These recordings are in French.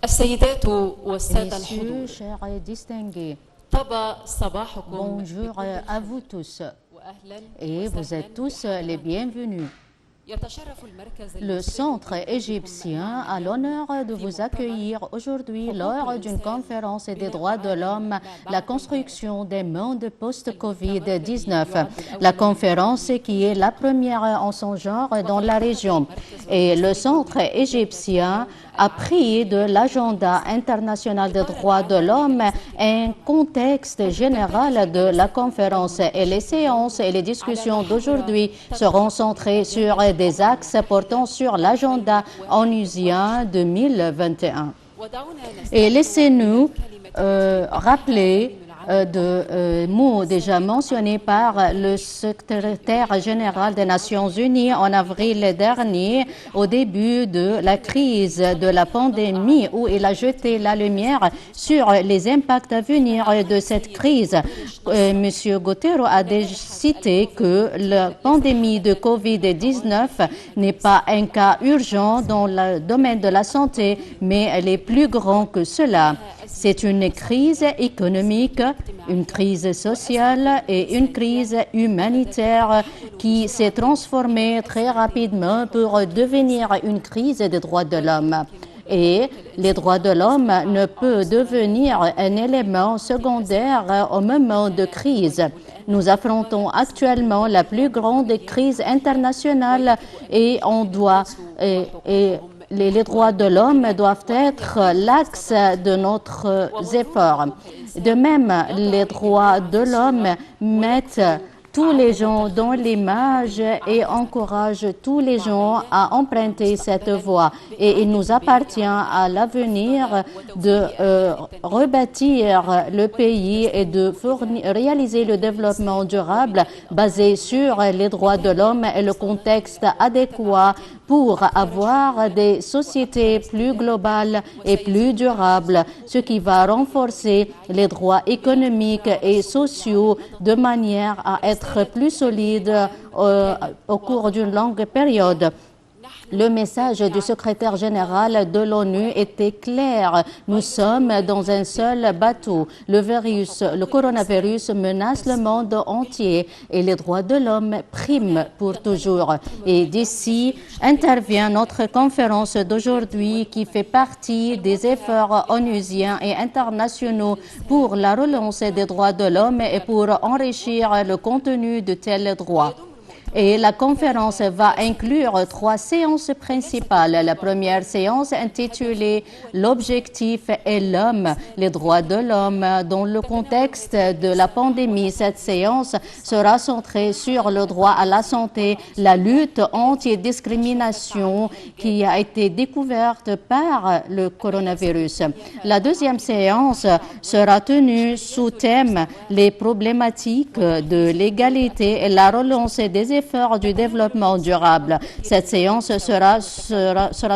السيدات والسادة Messieurs, الحضور، chers et distingués, طاب صباحكم bonjour à vous tous وأهلا et vous êtes tous les bienvenus. يتشرف المركز Le centre égyptien a l'honneur de vous accueillir aujourd'hui lors d'une conférence des droits de l'homme, la construction des mondes post-Covid-19. La conférence qui est la première en son genre dans la région. Et le centre égyptien a pris de l'agenda international des droits de l'homme un contexte général de la conférence. Et les séances et les discussions d'aujourd'hui seront centrées sur des axes portant sur l'agenda onusien 2021. Et laissez-nous rappeler de mots déjà mentionnés par le secrétaire général des Nations Unies en avril dernier au début de la crise de la pandémie où il a jeté la lumière sur les impacts à venir de cette crise. Monsieur Guterres a déjà cité que la pandémie de Covid-19 n'est pas un cas urgent dans le domaine de la santé, mais elle est plus grande que cela. C'est une crise économique, une crise sociale et une crise humanitaire qui s'est transformée très rapidement pour devenir une crise des droits de l'homme. Et les droits de l'homme ne peuvent devenir un élément secondaire au moment de crise. Nous affrontons actuellement la plus grande crise internationale et on doit les droits de l'homme doivent être l'axe de notre effort. De même, les droits de l'homme mettent tous les gens dans l'image et encouragent tous les gens à emprunter cette voie. Et il nous appartient à l'avenir de rebâtir le pays et de réaliser le développement durable basé sur les droits de l'homme et le contexte adéquat pour avoir des sociétés plus globales et plus durables, ce qui va renforcer les droits économiques et sociaux de manière à être plus solides au cours d'une longue période. Le message du secrétaire général de l'ONU était clair. Nous sommes dans un seul bateau. Le coronavirus menace le monde entier et les droits de l'homme priment pour toujours. Et d'ici intervient notre conférence d'aujourd'hui qui fait partie des efforts onusiens et internationaux pour la relance des droits de l'homme et pour enrichir le contenu de tels droits. Et la conférence va inclure 3 séances principales. La première séance intitulée « L'objectif est l'homme, les droits de l'homme » dans le contexte de la pandémie. Cette séance sera centrée sur le droit à la santé, la lutte anti-discrimination qui a été découverte par le coronavirus. La deuxième séance sera tenue sous thème « Les problématiques de l'égalité et la relance des efforts du développement durable ». Cette séance sera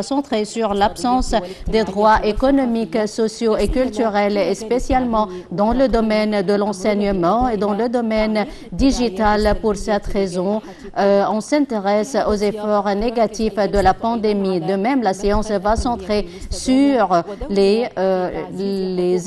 centrée sur l'absence des droits économiques, sociaux et culturels, et spécialement dans le domaine de l'enseignement et dans le domaine digital. Pour cette raison, on s'intéresse aux efforts négatifs de la pandémie. De même, la séance va centrer sur les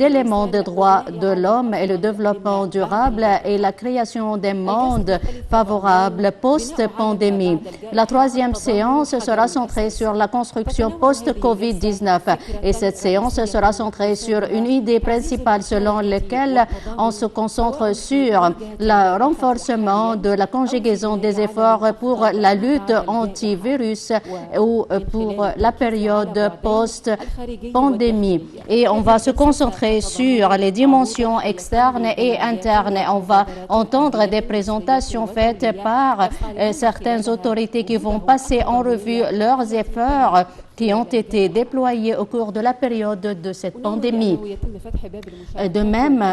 éléments des droits de l'homme et le développement durable et la création des mondes favorables post-pandémie. La troisième séance sera centrée sur la construction post-Covid-19 et cette séance sera centrée sur une idée principale selon laquelle on se concentre sur le renforcement de la conjugaison des efforts pour la lutte antivirus ou pour la période post-pandémie. Et on va se concentrer sur les dimensions externes et internes. On va entendre des présentations faites par certaines autorités qui vont passer en revue leurs efforts qui ont été déployés au cours de la période de cette pandémie. De même,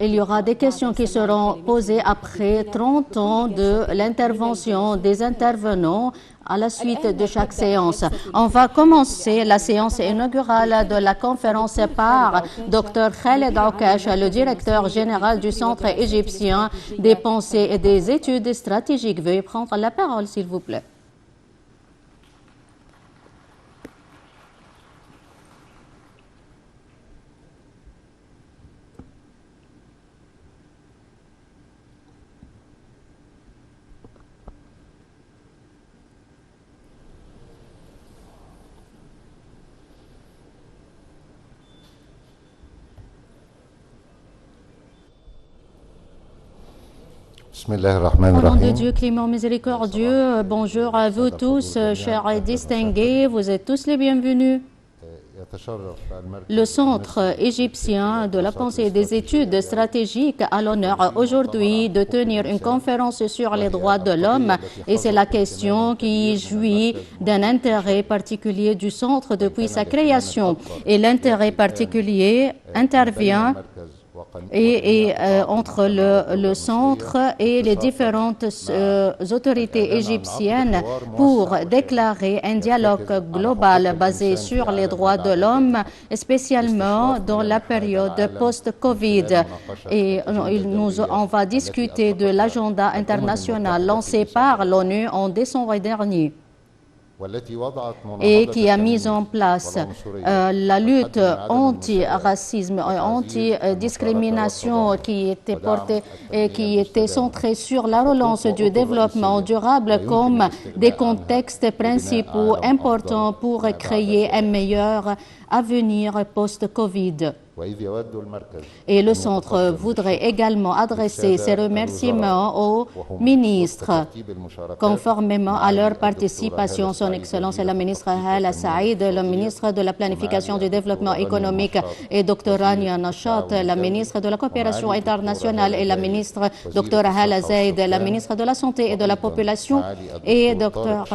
il y aura des questions qui seront posées après 30 ans de l'intervention des intervenants à la suite de chaque séance. On va commencer la séance inaugurale de la conférence par Dr Khaled Aukash, le directeur général du Centre égyptien des pensées et des études stratégiques. Veuillez prendre la parole, s'il vous plaît. Au nom de Dieu clément miséricordieux, bonjour à vous tous, chers et distingués, vous êtes tous les bienvenus. Le Centre égyptien de la pensée et des études stratégiques a l'honneur aujourd'hui de tenir une conférence sur les droits de l'homme et c'est la question qui jouit d'un intérêt particulier du Centre depuis sa création. Et l'intérêt particulier intervient entre le centre et les différentes autorités égyptiennes pour déclarer un dialogue global basé sur les droits de l'homme, spécialement dans la période post-Covid. Et on va discuter de l'agenda international lancé par l'ONU en décembre dernier et qui a mis en place la lutte anti-racisme et anti-discrimination qui était portée et qui était centrée sur la relance du développement durable comme des contextes principaux importants pour créer un meilleur avenir post-Covid. Et le Centre voudrait également adresser ses remerciements aux ministres, conformément à leur participation. Son Excellence la ministre Hala Saïd, le ministre de la Planification du Développement économique, et Dr Rania Nashat, la ministre de la Coopération internationale, et la ministre Dr Hala Zaid, la ministre de la Santé et de la Population, et Dr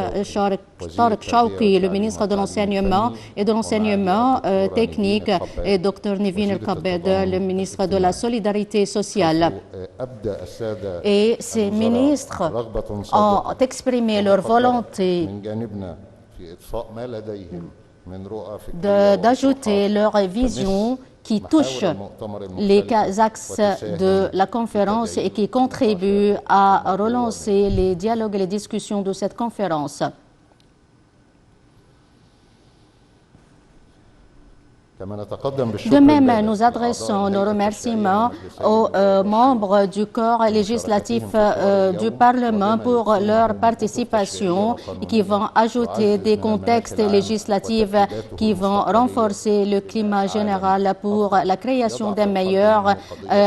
Tariq Shawki, le ministre de l'Enseignement et de l'Enseignement technique, et Dr Nevin El-Kabed, le ministre de la Solidarité sociale. Et ces ministres ont exprimé leur volonté d'ajouter leur vision qui touche les axes de la conférence et qui contribue à relancer les dialogues et les discussions de cette conférence. De même, nous adressons nos remerciements aux membres du corps législatif du Parlement pour leur participation qui vont ajouter des contextes législatifs qui vont renforcer le climat général pour la création d'un meilleur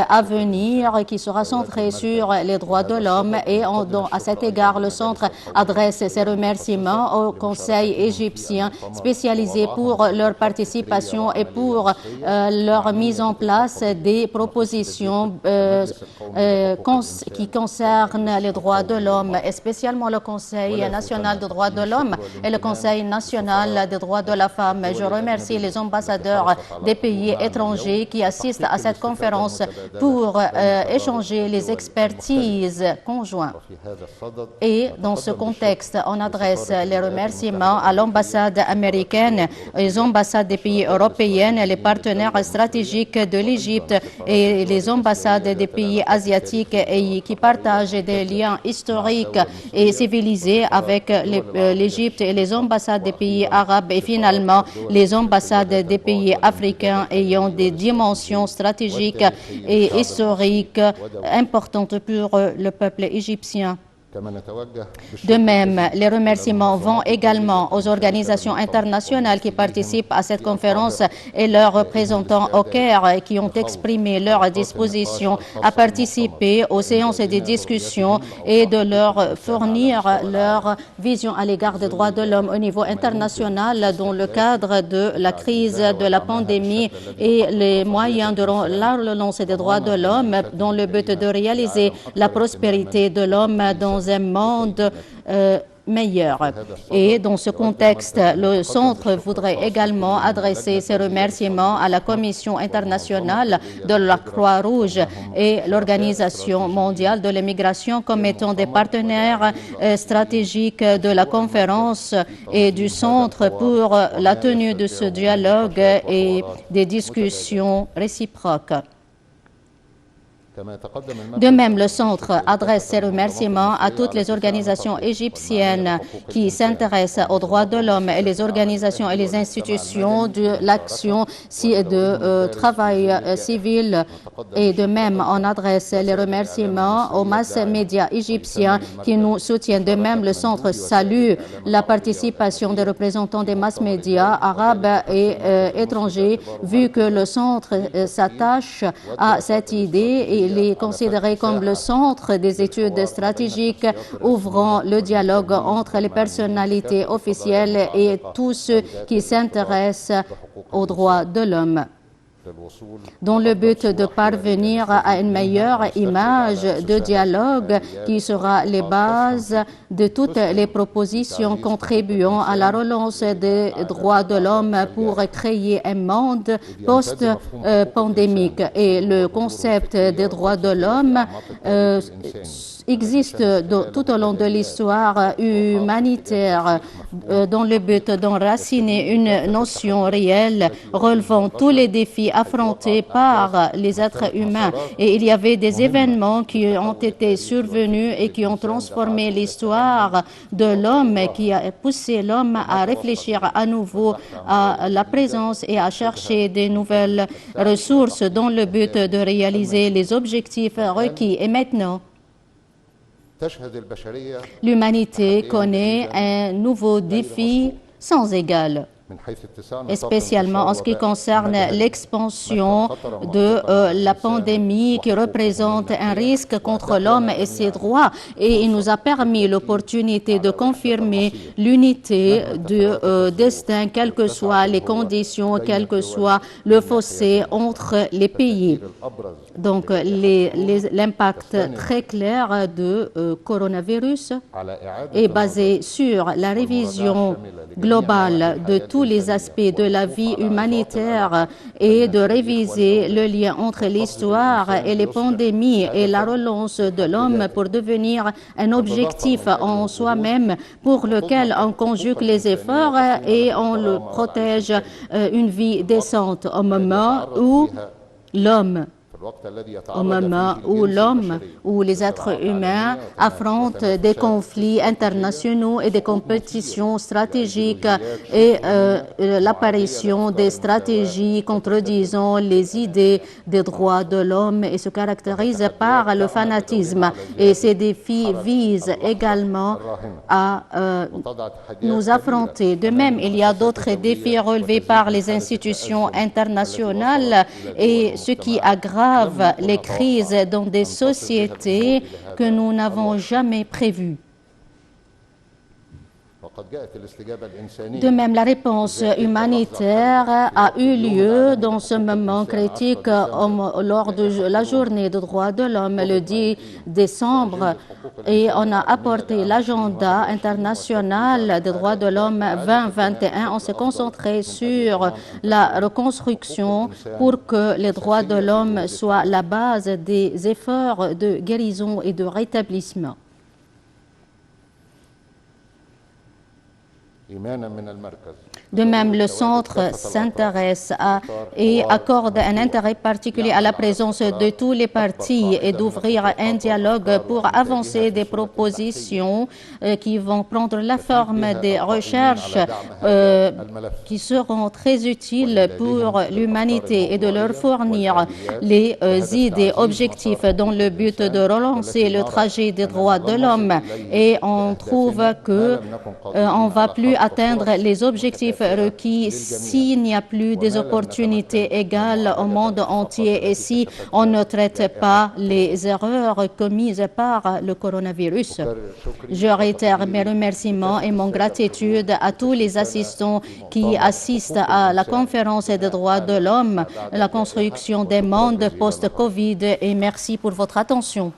avenir qui sera centré sur les droits de l'homme. Et à cet égard, le Centre adresse ses remerciements au Conseil égyptien spécialisé pour leur participation et pour leur mise en place des propositions qui concernent les droits de l'homme, et spécialement le Conseil national des droits de l'homme et le Conseil national des droits de la femme. Je remercie les ambassadeurs des pays étrangers qui assistent à cette conférence pour échanger les expertises conjointes. Et dans ce contexte, on adresse les remerciements à l'ambassade américaine, aux ambassades des pays européens, les partenaires stratégiques de l'Égypte et les ambassades des pays asiatiques et qui partagent des liens historiques et civilisés avec l'Égypte et les ambassades des pays arabes et finalement les ambassades des pays africains ayant des dimensions stratégiques et historiques importantes pour le peuple égyptien. De même, les remerciements vont également aux organisations internationales qui participent à cette conférence et leurs représentants au Caire qui ont exprimé leur disposition à participer aux séances et des discussions et de leur fournir leur vision à l'égard des droits de l'homme au niveau international dans le cadre de la crise de la pandémie et les moyens de la relance des droits de l'homme dans le but de réaliser la prospérité de l'homme dans un monde meilleur. Et dans ce contexte, le Centre voudrait également adresser ses remerciements à la Commission internationale de la Croix-Rouge et l'Organisation mondiale de l'immigration comme étant des partenaires stratégiques de la conférence et du Centre pour la tenue de ce dialogue et des discussions réciproques. De même, le Centre adresse ses remerciements à toutes les organisations égyptiennes qui s'intéressent aux droits de l'homme et les organisations et les institutions de l'action de travail civil. Et de même, on adresse les remerciements aux mass médias égyptiens qui nous soutiennent. De même, le Centre salue la participation des représentants des mass médias arabes et étrangers, vu que le Centre s'attache à cette idée et Il est considéré comme le centre des études stratégiques ouvrant le dialogue entre les personnalités officielles et tous ceux qui s'intéressent aux droits de l'homme, dans le but de parvenir à une meilleure image de dialogue qui sera les bases de toutes les propositions contribuant à la relance des droits de l'homme pour créer un monde post-pandémique. Et le concept des droits de l'homme existe tout au long de l'histoire humanitaire dans le but d'enraciner une notion réelle relevant tous les défis affrontés par les êtres humains. Et il y avait des événements qui ont été survenus et qui ont transformé l'histoire de l'homme, qui a poussé l'homme à réfléchir à nouveau à la présence et à chercher de nouvelles ressources dans le but de réaliser les objectifs requis. Et maintenant, l'humanité connaît un nouveau défi sans égal, spécialement en ce qui concerne l'expansion de la pandémie qui représente un risque contre l'homme et ses droits. Et il nous a permis l'opportunité de confirmer l'unité du destin, quelles que soient les conditions, quel que soit le fossé entre les pays. Donc, l'impact très clair du coronavirus est basé sur la révision globale de tous les aspects de la vie humanitaire et de réviser le lien entre l'histoire et les pandémies et la relance de l'homme pour devenir un objectif en soi-même pour lequel on conjugue les efforts et on le protège une vie décente au moment où l'homme où les êtres humains affrontent des conflits internationaux et des compétitions stratégiques et l'apparition des stratégies contredisant les idées des droits de l'homme et se caractérisent par le fanatisme. Et ces défis visent également à nous affronter. De même, il y a d'autres défis relevés par les institutions internationales et ce qui aggrave les crises dans des sociétés que nous n'avons jamais prévues. De même, la réponse humanitaire a eu lieu dans ce moment critique lors de la journée des droits de l'homme le 10 décembre et on a apporté l'agenda international des droits de l'homme 2021. On s'est concentré sur la reconstruction pour que les droits de l'homme soient la base des efforts de guérison et de rétablissement. De même, le centre s'intéresse et accorde un intérêt particulier à la présence de tous les partis et d'ouvrir un dialogue pour avancer des propositions qui vont prendre la forme des recherches qui seront très utiles pour l'humanité et de leur fournir les idées objectifs dans le but de relancer le trajet des droits de l'homme. Et on trouve que on va plus atteindre les objectifs requis s'il n'y a plus des opportunités égales au monde entier et si on ne traite pas les erreurs commises par le coronavirus. Je réitère mes remerciements et mon gratitude à tous les assistants qui assistent à la conférence des droits de l'homme, la construction des mondes post-Covid, et merci pour votre attention.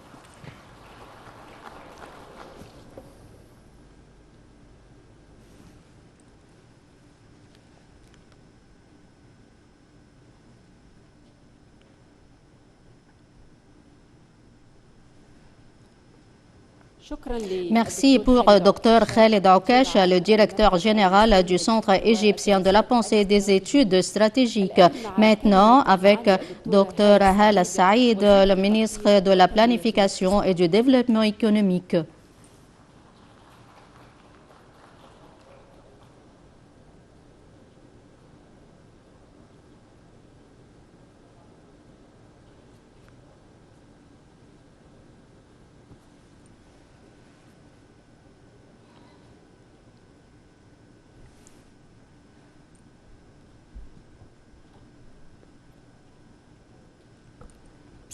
Merci pour Dr Khaled Aukash, le directeur général du Centre égyptien de la pensée et des études stratégiques. Maintenant, avec Dr Hala Saïd, le ministre de la Planification et du Développement économique.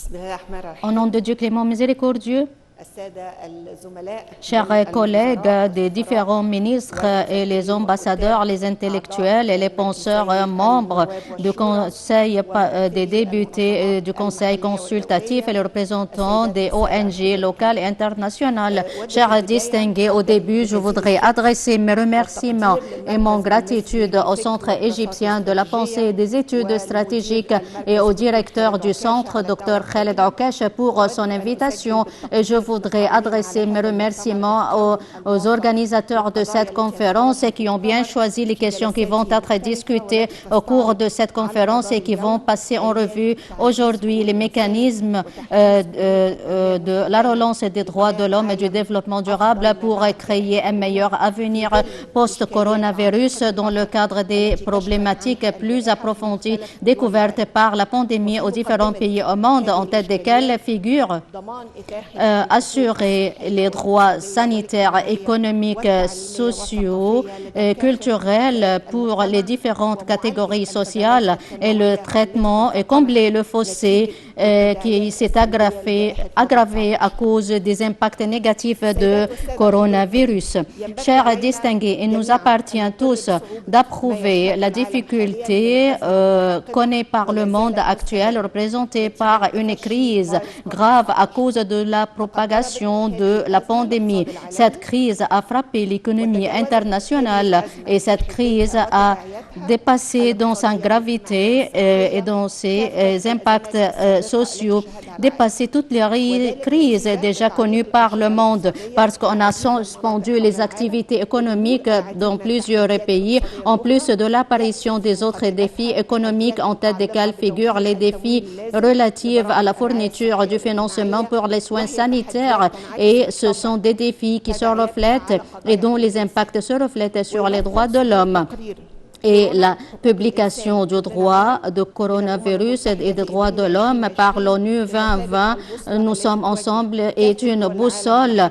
بسم الله الرحمن Au الرحيم. nom de Dieu clément miséricordieux, السادة الزملاء chers collègues des différents ministres et les ambassadeurs, les intellectuels et les penseurs membres du Conseil des députés du Conseil consultatif et les représentants des ONG locales et internationales. Chers distingués, au début, je voudrais adresser mes remerciements et mon gratitude au Centre égyptien de la pensée et des études stratégiques et au directeur du centre, Dr Khaled Oukash, pour son invitation. Et je voudrais adresser mes remerciements aux organisateurs de cette conférence qui ont bien choisi les questions qui vont être discutées au cours de cette conférence et qui vont passer en revue aujourd'hui les mécanismes de la relance des droits de l'homme et du développement durable pour créer un meilleur avenir post-coronavirus dans le cadre des problématiques plus approfondies découvertes par la pandémie aux différents pays au monde, en tête desquels figurent assurer les droits sanitaires, économiques, sociaux et culturels pour les différentes catégories sociales et le traitement et combler le fossé qui s'est aggravé à cause des impacts négatifs de coronavirus. Chers distingués, il nous appartient tous d'approuver la difficulté connue par le monde actuel représentée par une crise grave à cause de la propagation de la pandémie. Cette crise a frappé l'économie internationale et cette crise a dépassé dans sa gravité et dans ses impacts sociaux, dépassé toutes les crises déjà connues par le monde parce qu'on a suspendu les activités économiques dans plusieurs pays, en plus de l'apparition des autres défis économiques en tête desquels figurent les défis relatifs à la fourniture du financement pour les soins sanitaires et ce sont des défis qui se reflètent et dont les impacts se reflètent sur les droits de l'homme. Et la publication du droit de coronavirus et des droits de l'homme par l'ONU 2020, nous sommes ensemble, est une boussole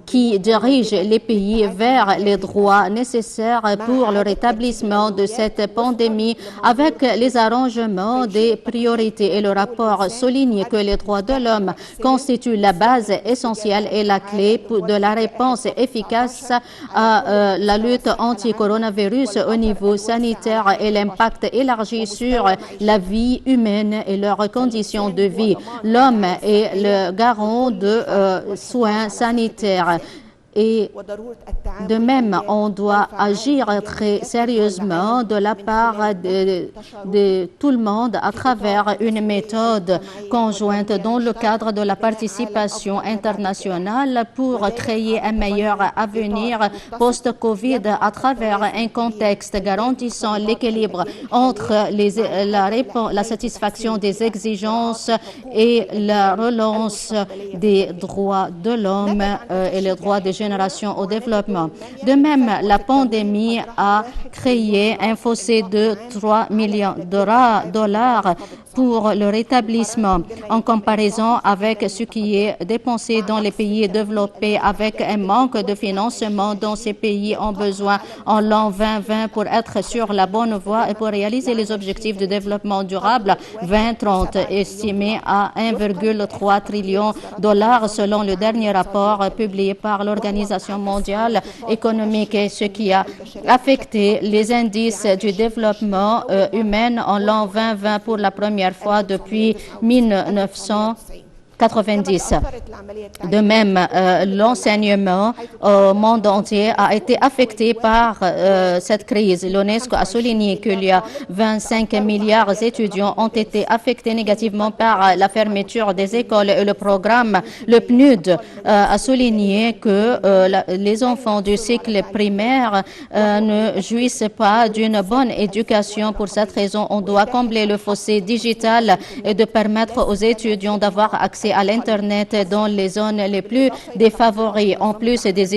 qui dirige les pays vers les droits nécessaires pour le rétablissement de cette pandémie avec les arrangements des priorités. Et le rapport souligne que les droits de l'homme constituent la base essentielle et la clé de la réponse efficace à la lutte anti-coronavirus au niveau sanitaire et l'impact élargi sur la vie humaine et leurs conditions de vie. L'homme est le garant de soins sanitaires. Et de même, on doit agir très sérieusement de la part de tout le monde à travers une méthode conjointe dans le cadre de la participation internationale pour créer un meilleur avenir post-Covid à travers un contexte garantissant l'équilibre entre la satisfaction des exigences et la relance des droits de l'homme et les droits des génération au développement. De même, la pandémie a créé un fossé de 3 millions de dollars pour le rétablissement en comparaison avec ce qui est dépensé dans les pays développés avec un manque de financement dont ces pays ont besoin en l'an 2020 pour être sur la bonne voie et pour réaliser les objectifs de développement durable 2030 estimés à 1,3 trillion de dollars selon le dernier rapport publié par l'Organisation mondiale économique, et ce qui a affecté les indices du développement humain en l'an 2020 pour la première fois depuis 1990. De même, l'enseignement au monde entier a été affecté par cette crise. L'UNESCO a souligné qu'il y a 25 milliards d'étudiants ont été affectés négativement par la fermeture des écoles et le programme. Le PNUD a souligné que les enfants du cycle primaire ne jouissent pas d'une bonne éducation. Pour cette raison, on doit combler le fossé digital et de permettre aux étudiants d'avoir accès à l'Internet dans les zones les plus défavorisées, en plus des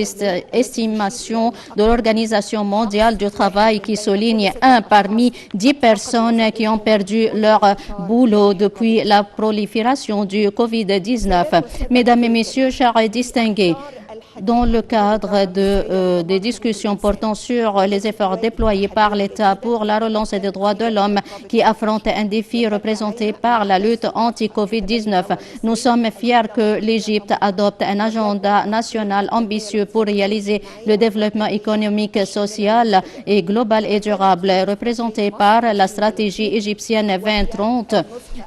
estimations de l'Organisation mondiale du travail qui souligne 1 parmi 10 personnes qui ont perdu leur boulot depuis la prolifération du Covid-19. Mesdames et messieurs, chers distingués, Dans le cadre des discussions portant sur les efforts déployés par l'État pour la relance des droits de l'homme qui affrontent un défi représenté par la lutte anti-Covid-19, nous sommes fiers que l'Égypte adopte un agenda national ambitieux pour réaliser le développement économique, social et global et durable, représenté par la stratégie égyptienne 2030,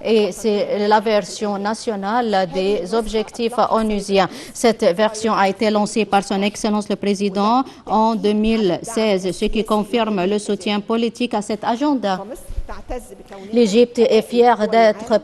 et c'est la version nationale des objectifs onusiens. Cette version a été lancée par son Excellence le Président en 2016, ce qui confirme le soutien politique à cet agenda. L'Égypte est fière d'être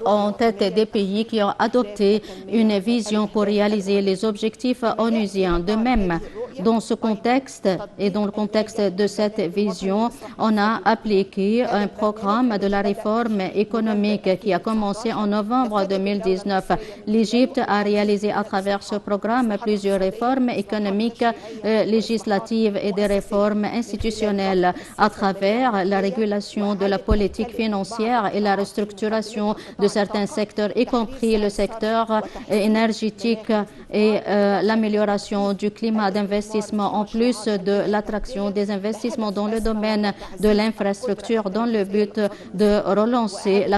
en tête des pays qui ont adopté une vision pour réaliser les objectifs onusiens. De même, dans ce contexte et dans le contexte de cette vision, on a appliqué un programme de la réforme économique qui a commencé en novembre 2019. L'Égypte a réalisé à travers ce programme plusieurs réformes économiques, législatives et des réformes institutionnelles à travers la régulation de la politique financière et la restructuration de certains secteurs, y compris le secteur énergétique et l'amélioration du climat d'investissement, en plus de l'attraction des investissements dans le domaine de l'infrastructure, dans le but de relancer la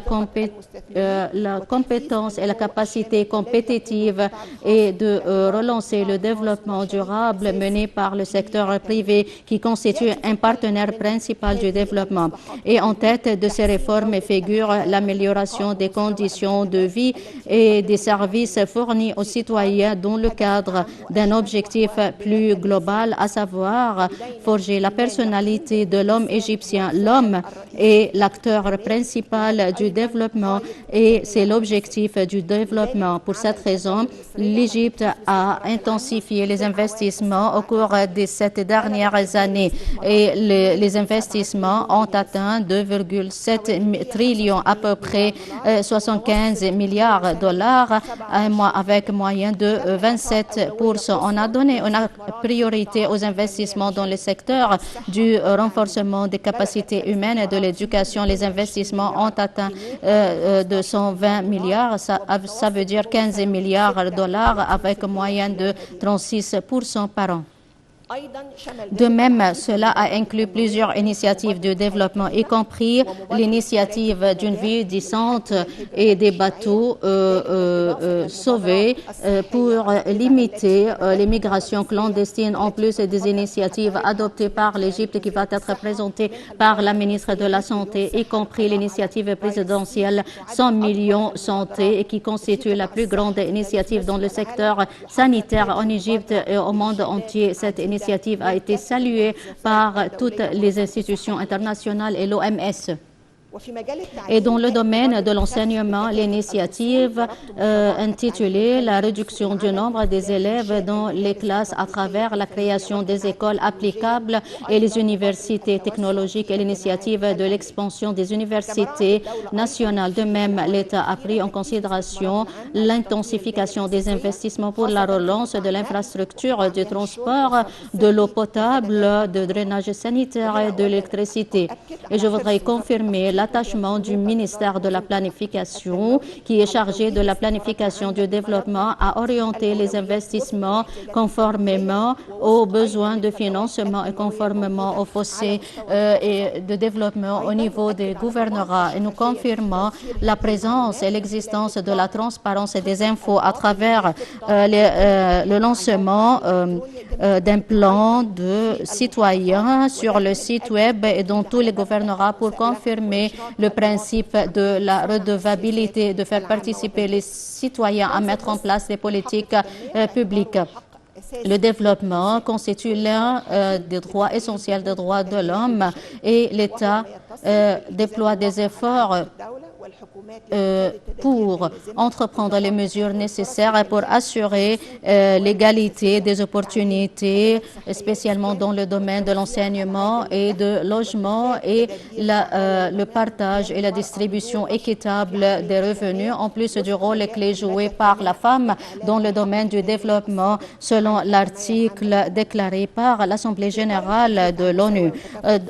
compétence et la capacité compétitive et de relancer le développement durable mené par le secteur privé qui constitue un partenaire principal du développement. Et en tête de ces réformes figure l'amélioration des conditions de vie et des services fournis aux citoyens dans le cadre d'un objectif plus global, à savoir forger la personnalité de l'homme égyptien. L'homme est l'acteur principal du développement et c'est l'objectif du développement. Pour cette raison, l'Égypte a intensifié les investissements au cours de ces dernières années et les investissements ont atteint 2,7 trillions, à peu près 75 milliards de dollars, avec moyen de 27%. On a donné une priorité aux investissements dans le secteur du renforcement des capacités humaines et de l'éducation. Les investissements ont atteint 220 milliards, ça veut dire 15 milliards de dollars avec moyenne de 36% par an. De même, cela a inclus plusieurs initiatives de développement, y compris l'initiative d'une vie décente et des bateaux sauvés pour limiter les migrations clandestines, en plus des initiatives adoptées par l'Égypte qui va être présentée par la ministre de la Santé, y compris l'initiative présidentielle 100 millions santé et qui constitue la plus grande initiative dans le secteur sanitaire en Égypte et au monde entier. Cette initiative a été saluée par toutes les institutions internationales et l'OMS. Et dans le domaine de l'enseignement, l'initiative intitulée « La réduction du nombre des élèves dans les classes à travers la création des écoles applicables et les universités technologiques et l'initiative de l'expansion des universités nationales ». De même, l'État a pris en considération l'intensification des investissements pour la relance de l'infrastructure du transport, de l'eau potable, de drainage sanitaire et de l'électricité. Et je voudrais confirmer l'attachement du ministère de la Planification, qui est chargé de la planification du développement, à orienter les investissements conformément aux besoins de financement et conformément aux fossés et de développement au niveau des gouvernorats. Et nous confirmons la présence et l'existence de la transparence et des infos à travers le lancement d'un plan de citoyens sur le site web et dans tous les gouvernorats pour confirmer le principe de la redevabilité, de faire participer les citoyens à mettre en place des politiques publiques. Le développement constitue l'un des droits essentiels des droits de l'homme et l'État déploie des efforts pour entreprendre les mesures nécessaires pour assurer l'égalité des opportunités, spécialement dans le domaine de l'enseignement et de logement et le partage et la distribution équitable des revenus, en plus du rôle clé joué par la femme dans le domaine du développement, selon l'article déclaré par l'Assemblée générale de l'ONU.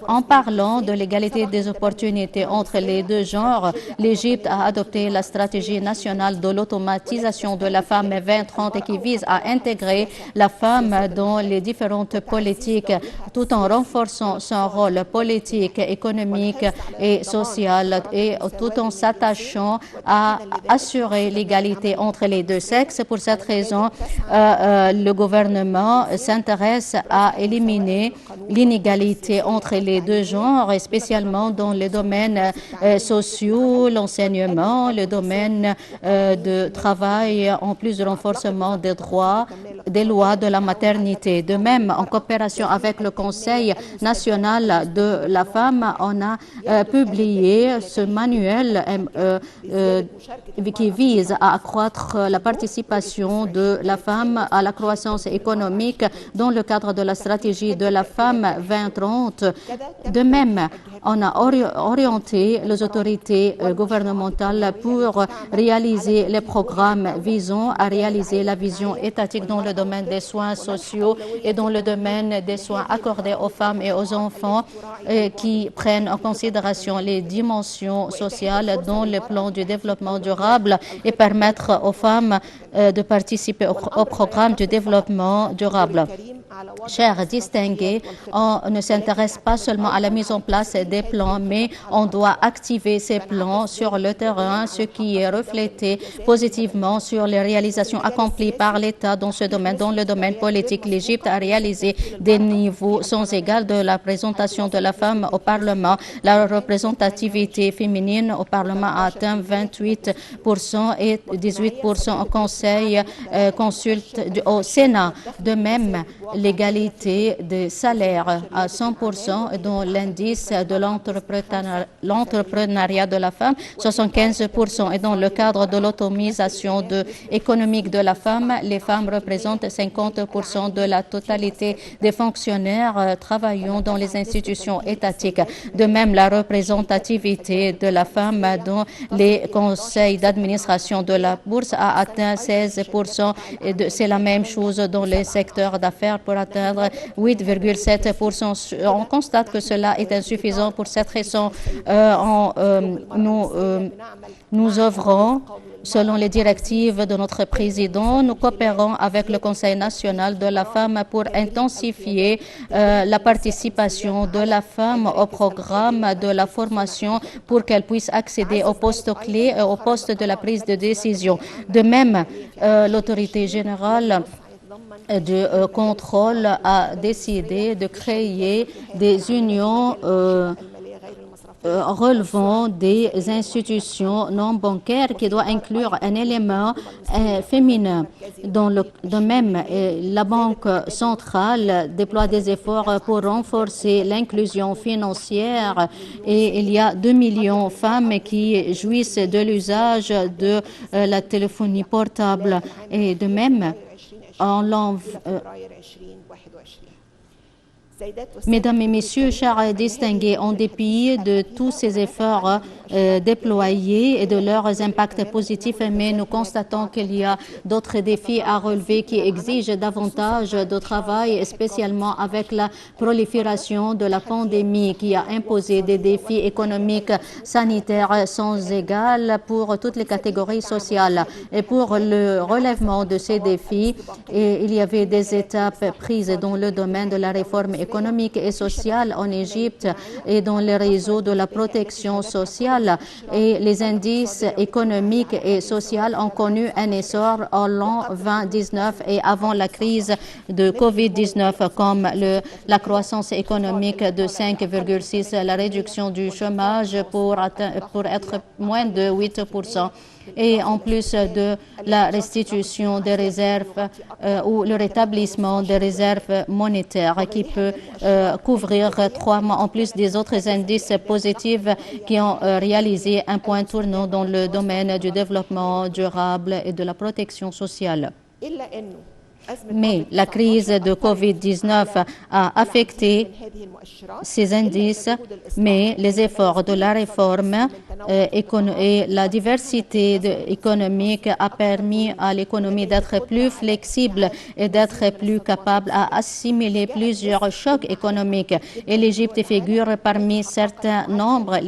En parlant de l'égalité des opportunités entre les deux genres, les l'Égypte a adopté la stratégie nationale de l'automatisation de la femme 2030 qui vise à intégrer la femme dans les différentes politiques tout en renforçant son rôle politique, économique et social et tout en s'attachant à assurer l'égalité entre les deux sexes. Pour cette raison, le gouvernement s'intéresse à éliminer l'inégalité entre les deux genres, et spécialement dans les domaines sociaux, l'enseignement, le domaine de travail, en plus de renforcement des droits, des lois de la maternité. De même, en coopération avec le Conseil national de la femme, on a publié ce manuel qui vise à accroître la participation de la femme à la croissance économique dans le cadre de la stratégie de la femme 2030. De même, on a orienté les autorités gouvernementales pour réaliser les programmes visant à réaliser la vision étatique dans le domaine des soins sociaux et dans le domaine des soins accordés aux femmes et aux enfants qui prennent en considération les dimensions sociales dans le plan du développement durable et permettre aux femmes de participer au programme du développement durable. Chers distingués, on ne s'intéresse pas seulement à la mise en place des plans, mais on doit activer ces plans sur le terrain, ce qui est reflété positivement sur les réalisations accomplies par l'État dans ce domaine. Dans le domaine politique, l'Égypte a réalisé des niveaux sans égal de la représentation de la femme au Parlement. La représentativité féminine au Parlement a atteint 28% et 18% au Conseil au Sénat. De même, l'égalité des salaires à 100% dans l'indice de l'entrepreneuriat de la femme, 75%. Et dans le cadre de l'autonomisation économique de la femme, les femmes représentent 50% de la totalité des fonctionnaires travaillant dans les institutions étatiques. De même, la représentativité de la femme dans les conseils d'administration de la bourse a atteint 16%. C'est la même chose dans les secteurs d'affaires pour atteindre 8,7%. On constate que cela est insuffisant. Pour cette raison, nous œuvrons selon les directives de notre président. Nous coopérons avec le Conseil national de la femme pour intensifier la participation de la femme au programme de la formation pour qu'elle puisse accéder aux postes clés et aux postes de la prise de décision. De même, l'autorité générale du contrôle a décidé de créer des unions relevant des institutions non bancaires qui doit inclure un élément féminin. De même, la Banque centrale déploie des efforts pour renforcer l'inclusion financière et il y a 2 millions de femmes qui jouissent de l'usage de la téléphonie portable. Et de même, Mesdames et Messieurs, chers distingués, en dépit de tous ces efforts déployés et de leurs impacts positifs, mais nous constatons qu'il y a d'autres défis à relever qui exigent davantage de travail, spécialement avec la prolifération de la pandémie qui a imposé des défis économiques, sanitaires sans égal pour toutes les catégories sociales. Et pour le relèvement de ces défis, il y avait des étapes prises dans le domaine de la réforme économique et sociale en Égypte et dans les réseaux de la protection sociale. Et les indices économiques et sociaux ont connu un essor en l'an 2019 et avant la crise de COVID-19, comme la croissance économique de 5,6%, la réduction du chômage pour être moins de 8%. Et en plus de la restitution des réserves ou le rétablissement des réserves monétaires qui peut couvrir 3 mois, en plus des autres indices positifs qui ont réalisé un point tournant dans le domaine du développement durable et de la protection sociale. Mais la crise de Covid-19 a affecté ces indices, mais les efforts de la réforme et la diversité économique a permis à l'économie d'être plus flexible et d'être plus capable à assimiler plusieurs chocs économiques. Et l'Égypte figure parmi certains nombres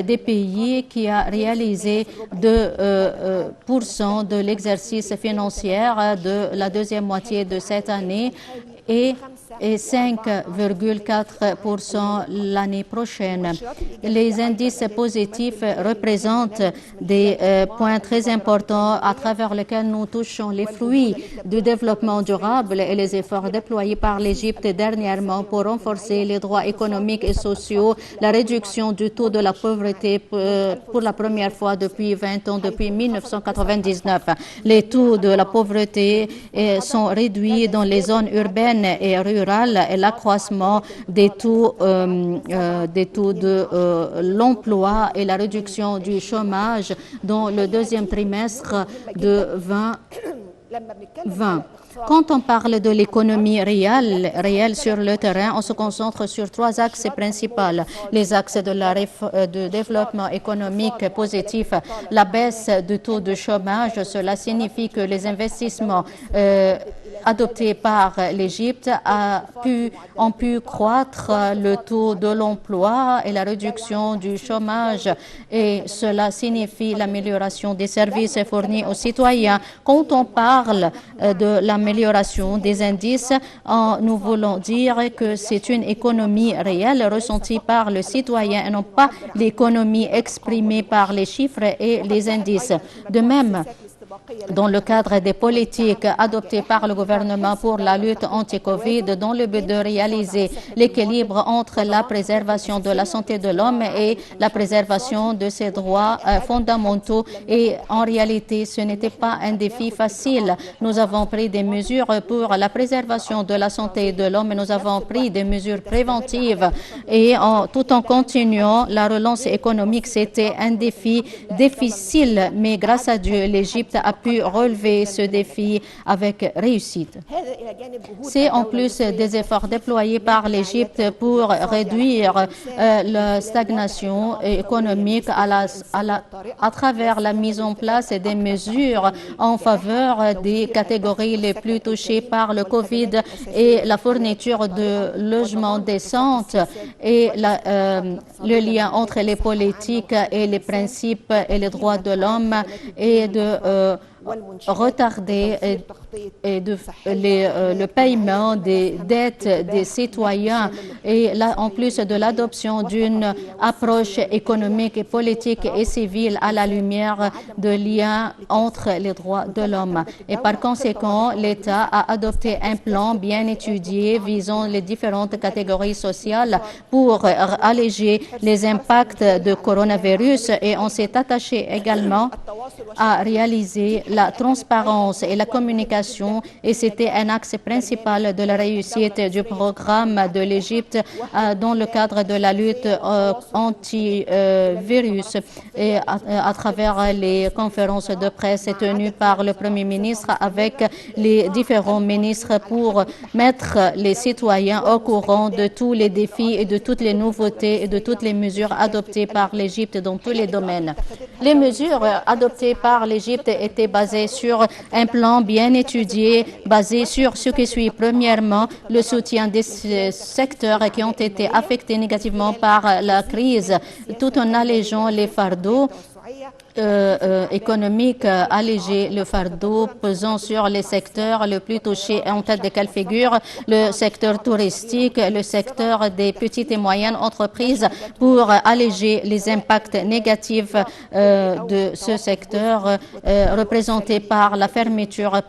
des pays qui a réalisé 2% de l'exercice financier de la deuxième moitié de cette année et 5,4% l'année prochaine. Les indices positifs représentent des points très importants à travers lesquels nous touchons les fruits du développement durable et les efforts déployés par l'Égypte dernièrement pour renforcer les droits économiques et sociaux, la réduction du taux de la pauvreté pour la première fois depuis 20 ans, depuis 1999. Les taux de la pauvreté sont réduits dans les zones urbaines et rurales et l'accroissement des taux de l'emploi et la réduction du chômage dans le deuxième trimestre de 2020. Quand on parle de l'économie réelle sur le terrain, on se concentre sur 3 axes principaux. Les axes de développement économique positif, la baisse du taux de chômage, cela signifie que les investissements adoptés par l'Égypte ont pu croître le taux de l'emploi et la réduction du chômage, et cela signifie l'amélioration des services fournis aux citoyens. Quand on parle de l'amélioration des indices, nous voulons dire que c'est une économie réelle ressentie par le citoyen et non pas l'économie exprimée par les chiffres et les indices. De même, dans le cadre des politiques adoptées par le gouvernement pour la lutte anti-Covid, dans le but de réaliser l'équilibre entre la préservation de la santé de l'homme et la préservation de ses droits fondamentaux. Et en réalité, ce n'était pas un défi facile. Nous avons pris des mesures pour la préservation de la santé de l'homme, nous avons pris des mesures préventives et tout en continuant la relance économique, c'était un défi difficile, mais grâce à Dieu, l'Égypte a pu relever ce défi avec réussite. C'est en plus des efforts déployés par l'Égypte pour réduire la stagnation économique à travers la mise en place des mesures en faveur des catégories les plus touchées par le Covid et la fourniture de logements décents et le lien entre les politiques et les principes et les droits de l'homme et de retarder le paiement des dettes des citoyens et là, en plus de l'adoption d'une approche économique et politique et civile à la lumière de liens entre les droits de l'homme. Et par conséquent, l'État a adopté un plan bien étudié visant les différentes catégories sociales pour alléger les impacts de coronavirus, et on s'est attaché également à réaliser la transparence et la communication, et c'était un axe principal de la réussite du programme de l'Égypte dans le cadre de la lutte anti-virus et à travers les conférences de presse tenues par le Premier ministre avec les différents ministres pour mettre les citoyens au courant de tous les défis et de toutes les nouveautés et de toutes les mesures adoptées par l'Égypte dans tous les domaines. Les mesures adoptées par l'Égypte étaient basées sur un plan bien étudié, basé sur ce qui suit. Premièrement, le soutien des secteurs qui ont été affectés négativement par la crise, tout en allégeant les fardeaux économique, alléger le fardeau pesant sur les secteurs les plus touchés, en tête desquels figure le secteur touristique, le secteur des petites et moyennes entreprises, pour alléger les impacts négatifs de ce secteur représenté par la fermeture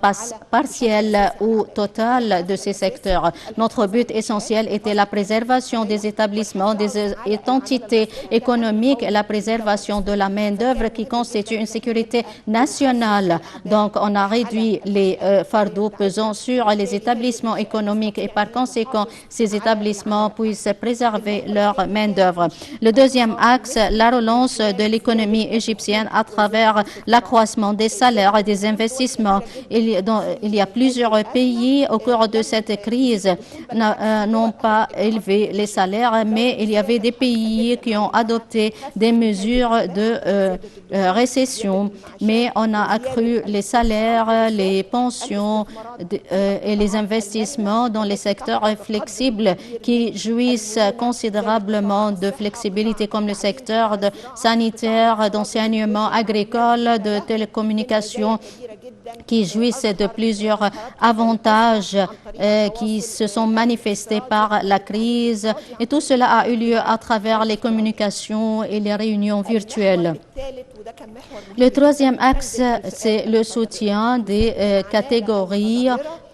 partielle ou totale de ces secteurs. Notre but essentiel était la préservation des établissements, des entités économiques et la préservation de la main-d'œuvre qui constitue une sécurité nationale. Donc, on a réduit les fardeaux pesant sur les établissements économiques et par conséquent, ces établissements puissent préserver leur main-d'œuvre. Le deuxième axe, la relance de l'économie égyptienne à travers l'accroissement des salaires et des investissements. Il y a plusieurs pays au cours de cette crise n'ont pas élevé les salaires, mais il y avait des pays qui ont adopté des mesures de récession. Mais on a accru les salaires, les pensions et les investissements dans les secteurs flexibles qui jouissent considérablement de flexibilité, comme le secteur sanitaire, d'enseignement agricole, de télécommunications, qui jouissent de plusieurs avantages qui se sont manifestés par la crise. Et tout cela a eu lieu à travers les communications et les réunions virtuelles. Le troisième axe, c'est le soutien des catégories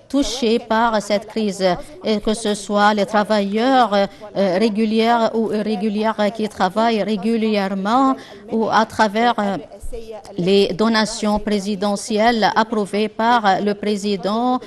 touchés par cette crise, et que ce soit les travailleurs réguliers ou irréguliers qui travaillent régulièrement ou à travers les donations présidentielles approuvées par le président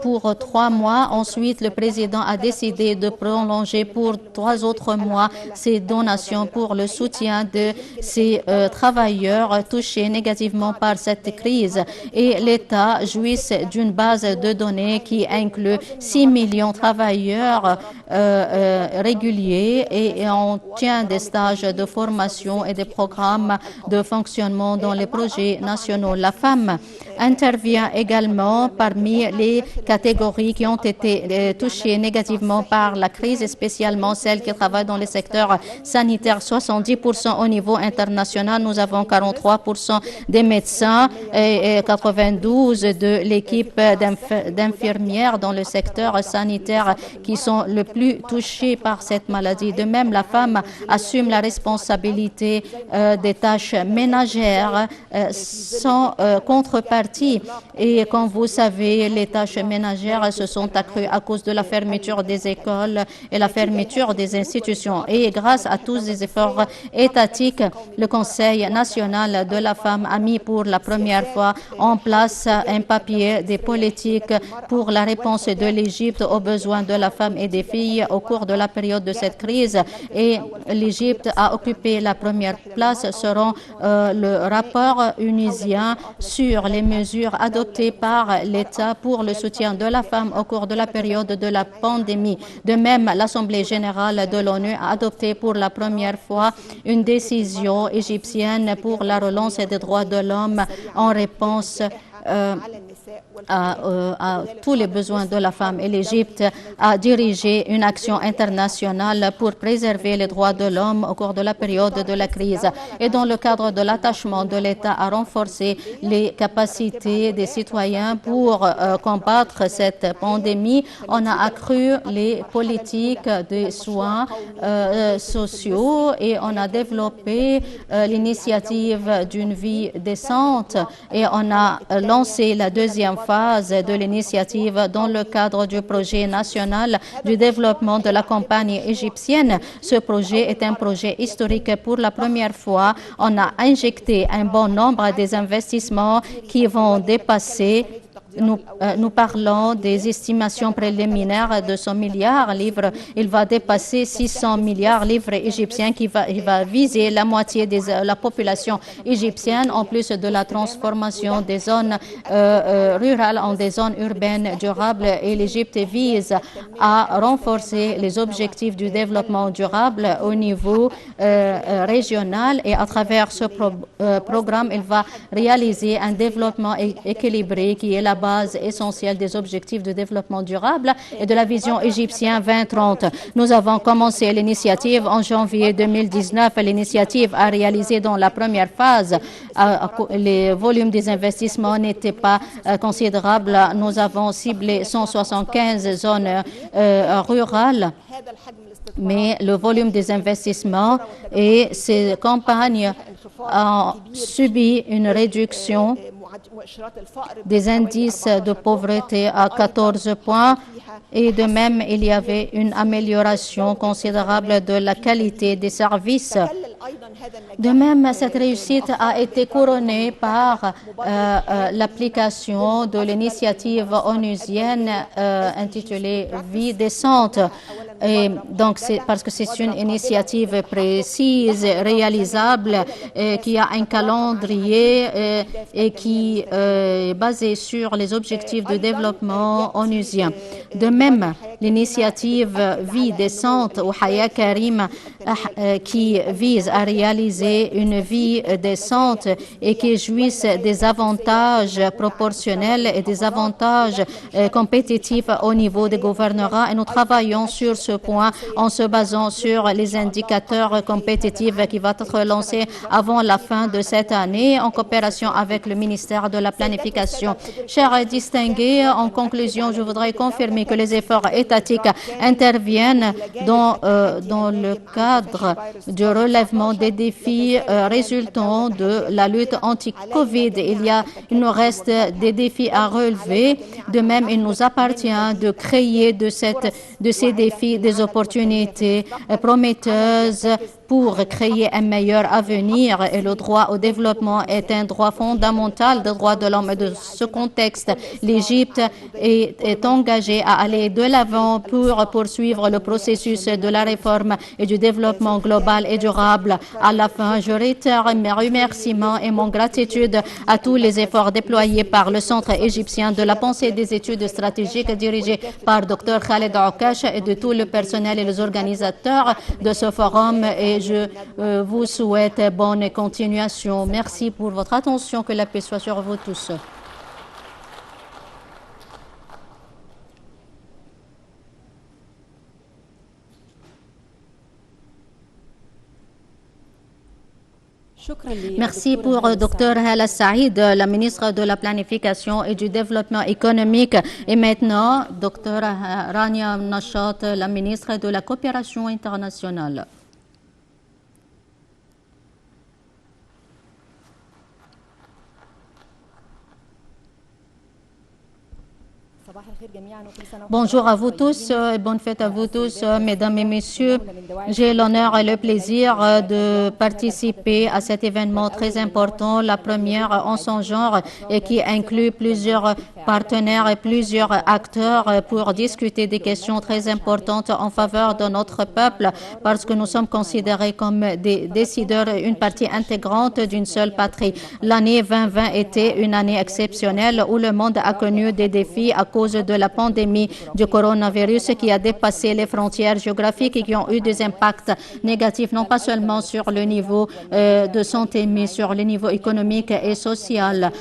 pour 3 mois. Ensuite, le président a décidé de prolonger pour 3 autres mois ces donations pour le soutien de ces travailleurs touchés négativement par cette crise. Et l'État jouisse d'une base de données qui inclut 6 millions de travailleurs réguliers et on tient des stages de formation et des programmes de fonctionnement dans les projets nationaux. La femme intervient également parmi les catégories qui ont été touchées négativement par la crise, spécialement celles qui travaillent dans les secteurs sanitaires. 70% au niveau international, nous avons 43% des médecins et 92% de l'équipe d'infirmières dans le secteur sanitaire qui sont le plus touchés par cette maladie. De même, la femme assume la responsabilité des tâches ménagères sans contrepartie. Et comme vous savez, les tâches ménagères se sont accrues à cause de la fermeture des écoles et la fermeture des institutions. Et grâce à tous les efforts étatiques, le Conseil national de la femme a mis pour la première fois en place un papier des politiques pour la réponse de l'Égypte aux besoins de la femme et des filles au cours de la période de cette crise. Et l'Égypte a occupé la première place selon le rapport unusien sur les mesures adoptées par l'État pour le soutien de la femme au cours de la période de la pandémie. De même, l'Assemblée générale de l'ONU a adopté pour la première fois une décision égyptienne pour la relance des droits de l'homme en réponse à tous les besoins de la femme. Et l'Égypte a dirigé une action internationale pour préserver les droits de l'homme au cours de la période de la crise. Et dans le cadre de l'attachement de l'État à renforcer les capacités des citoyens pour combattre cette pandémie, on a accru les politiques de soins sociaux et on a développé l'initiative d'une vie décente et on a lancé la deuxième phase de l'initiative dans le cadre du projet national du développement de la campagne égyptienne. Ce projet est un projet historique. Pour la première fois, on a injecté un bon nombre des investissements qui vont dépasser. Nous parlons des estimations préliminaires de 100 milliards de livres. Il va dépasser 600 milliards de livres égyptiens qui va viser la moitié de la population égyptienne, en plus de la transformation des zones rurales en des zones urbaines durables. Et l'Égypte vise à renforcer les objectifs du développement durable au niveau régional. Et à travers ce programme, il va réaliser un développement équilibré qui est la base essentielle des objectifs de développement durable et de la vision égyptienne 2030. Nous avons commencé l'initiative en janvier 2019. L'initiative a réalisé dans la première phase. Les volumes des investissements n'étaient pas considérables. Nous avons ciblé 175 zones rurales. Mais le volume des investissements et ces campagnes ont subi une réduction des indices de pauvreté à 14 points et de même il y avait une amélioration considérable de la qualité des services. De même, cette réussite a été couronnée par l'application de l'initiative onusienne intitulée Vie décente. Et donc, c'est parce que c'est une initiative précise, réalisable, qui a un calendrier et qui est basé sur les objectifs de développement onusien. De même, l'initiative Vie décente ou Haya Karim qui vise à réaliser une vie décente et qui jouisse des avantages proportionnels et des avantages compétitifs au niveau des gouvernorats. Et nous travaillons sur ce point en se basant sur les indicateurs compétitifs qui vont être lancés avant la fin de cette année en coopération avec le ministère de la Planification. Chers distingués, en conclusion, je voudrais confirmer que les efforts étatiques interviennent dans le cadre du relèvement des défis résultant de la lutte anti-Covid. Il nous reste des défis à relever. De même, il nous appartient de créer de ces défis des opportunités prometteuses pour créer un meilleur avenir. Et le droit au développement est un droit fondamental des droits de l'homme. Et de ce contexte, l'Égypte est engagée à aller de l'avant pour poursuivre le processus de la réforme et du développement global et durable. À la fin, je réitère mes remerciements et mon gratitude à tous les efforts déployés par le Centre égyptien de la pensée et des études stratégiques dirigé par Dr Khaled Oukash et de tout le personnel et les organisateurs de ce forum. Et je vous souhaite bonne continuation. Merci pour votre attention. Que la paix soit sur vous tous. Merci pour Dr Hala Saïd, la ministre de la Planification et du Développement économique. Et maintenant, Dr Rania Nashat, la ministre de la Coopération internationale. Bonjour à vous tous et bonne fête à vous tous, mesdames et messieurs. J'ai l'honneur et le plaisir de participer à cet événement très important, la première en son genre et qui inclut plusieurs partenaires et plusieurs acteurs pour discuter des questions très importantes en faveur de notre peuple parce que nous sommes considérés comme des décideurs, une partie intégrante d'une seule patrie. L'année 2020 était une année exceptionnelle où le monde a connu des défis à cause de la pandémie du coronavirus qui a dépassé les frontières géographiques et qui ont eu des impacts négatifs, non pas seulement sur le niveau de santé, mais sur le niveau économique et social.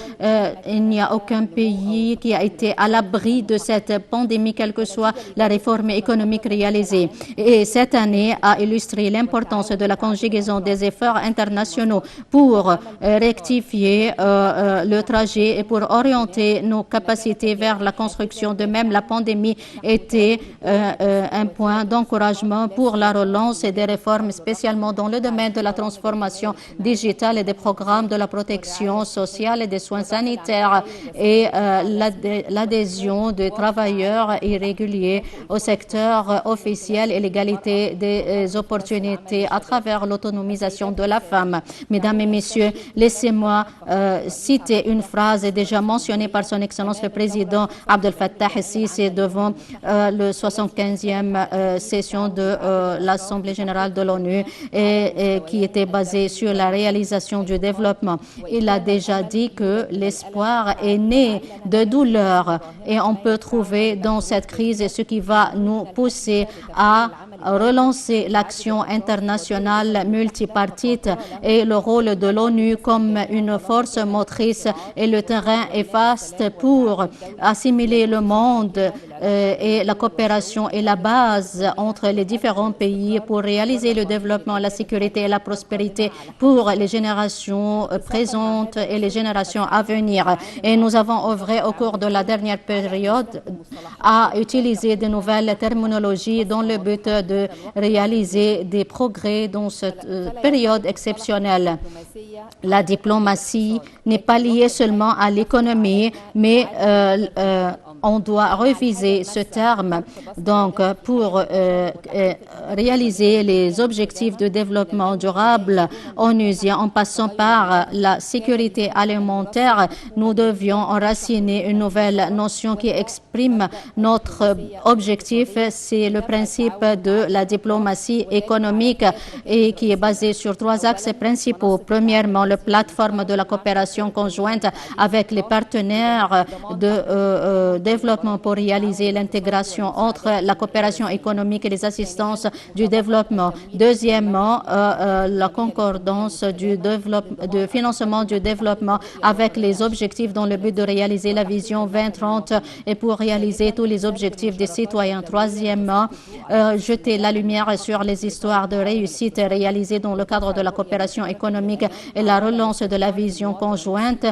Il n'y a aucun pays qui a été à l'abri de cette pandémie, quelle que soit la réforme économique réalisée. Et cette année a illustré l'importance de la conjugaison des efforts internationaux pour rectifier le trajet et pour orienter nos capacités vers la construction. De même, la pandémie était un point d'encouragement pour la relance et des réformes, spécialement dans le domaine de la transformation digitale et des programmes de la protection sociale et des soins sanitaires et l'adhésion des travailleurs irréguliers au secteur officiel et l'égalité des opportunités à travers l'autonomisation de la femme. Mesdames et messieurs, laissez-moi citer une phrase déjà mentionnée par son Excellence le Président Abdel Fattah el-Sisi devant le 75e session de l'Assemblée générale de l'ONU et qui était basée sur la réalisation du développement. Il a déjà dit que l'espoir est né de douleur et on peut trouver dans cette crise ce qui va nous pousser à relancer l'action internationale multipartite et le rôle de l'ONU comme une force motrice et le terrain est vaste pour assimiler le monde et la coopération est la base entre les différents pays pour réaliser le développement, la sécurité et la prospérité pour les générations présentes et les générations à venir. Et nous avons œuvré au cours de la dernière période à utiliser de nouvelles terminologies dans le but de réaliser des progrès dans cette période exceptionnelle. La diplomatie n'est pas liée seulement à l'économie, mais on doit reviser ce terme. Donc, pour réaliser les objectifs de développement durable onusiens en passant par la sécurité alimentaire, nous devions enraciner une nouvelle notion qui exprime notre objectif. C'est le principe de la diplomatie économique et qui est basé sur 3 axes principaux. Premièrement, la plateforme de la coopération conjointe avec les partenaires de développement pour réaliser l'intégration entre la coopération économique et les assistances du développement. Deuxièmement, la concordance du financement du développement avec les objectifs dans le but de réaliser la vision 2030 et pour réaliser tous les objectifs des citoyens. Troisièmement, jeter la lumière sur les histoires de réussite réalisées dans le cadre de la coopération économique et la relance de la vision conjointe,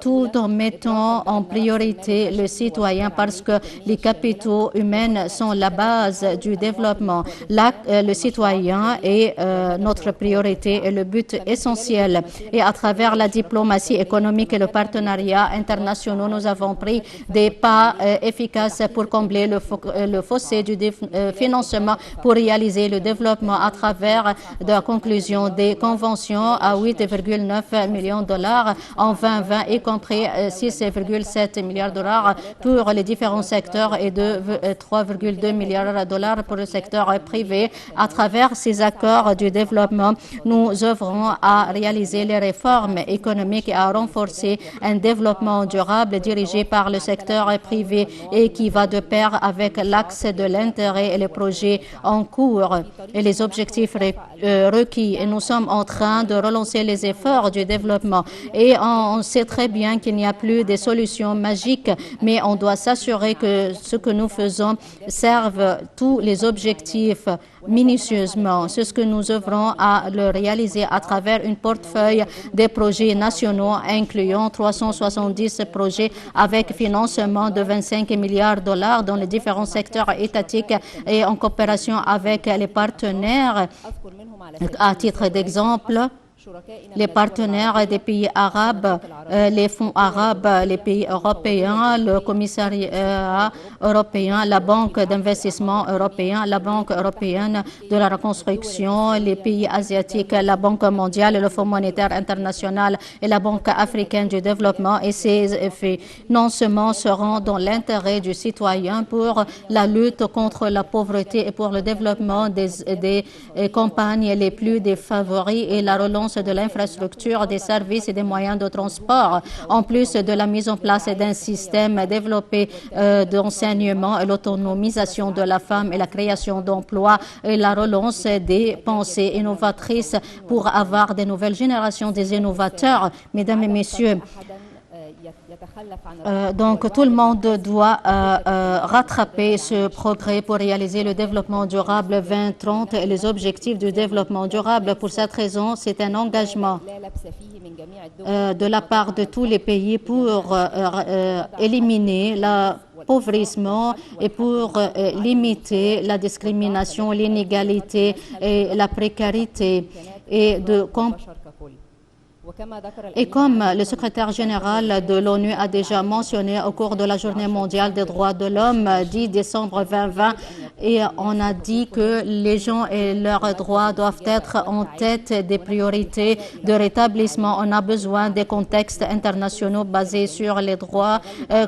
tout en mettant en priorité le citoyen parce que les capitaux humains sont la base du développement. Là, le citoyen est notre priorité et le but essentiel. Et à travers la diplomatie économique et le partenariat international, nous avons pris des pas efficaces pour combler le fossé du financement pour réaliser le développement à travers la conclusion des conventions à 8,9 millions de dollars en 2020, y compris 6,7 milliards de dollars pour les différents secteurs et de 3,2 milliards de dollars pour le secteur privé. À travers ces accords du développement, nous œuvrons à réaliser les réformes économiques et à renforcer un développement durable dirigé par le secteur privé et qui va de pair avec l'axe de l'intérêt et les projets en cours et les objectifs requis. Et nous sommes en train de relancer les efforts du développement. Et on sait très bien qu'il n'y a plus de solutions magiques, mais on doit s'assurer que ce que nous faisons serve tous les objectifs minutieusement. C'est ce que nous œuvrons à le réaliser à travers une portefeuille des projets nationaux incluant 370 projets avec financement de 25 milliards de dollars dans les différents secteurs étatiques et en coopération avec les partenaires. À titre d'exemple, les partenaires des pays arabes, les fonds arabes, les pays européens, le commissariat européen, la Banque d'investissement européen, la Banque européenne de la reconstruction, les pays asiatiques, la Banque mondiale, le Fonds monétaire international et la Banque africaine du développement. Et ces financements seront dans l'intérêt du citoyen pour la lutte contre la pauvreté et pour le développement des campagnes les plus défavorisées et la relance de l'infrastructure, des services et des moyens de transport, en plus de la mise en place d'un système développé d'enseignement et l'autonomisation de la femme et la création d'emplois et la relance des pensées innovatrices pour avoir de nouvelles générations des innovateurs. Mesdames et messieurs, donc tout le monde doit rattraper ce progrès pour réaliser le développement durable 2030 et les objectifs du développement durable. Pour cette raison, c'est un engagement de la part de tous les pays pour éliminer l'appauvrissement et pour limiter la discrimination, l'inégalité et la précarité et comme le secrétaire général de l'ONU a déjà mentionné au cours de la Journée mondiale des droits de l'homme, 10 décembre 2020, et on a dit que les gens et leurs droits doivent être en tête des priorités de rétablissement. On a besoin des contextes internationaux basés sur les droits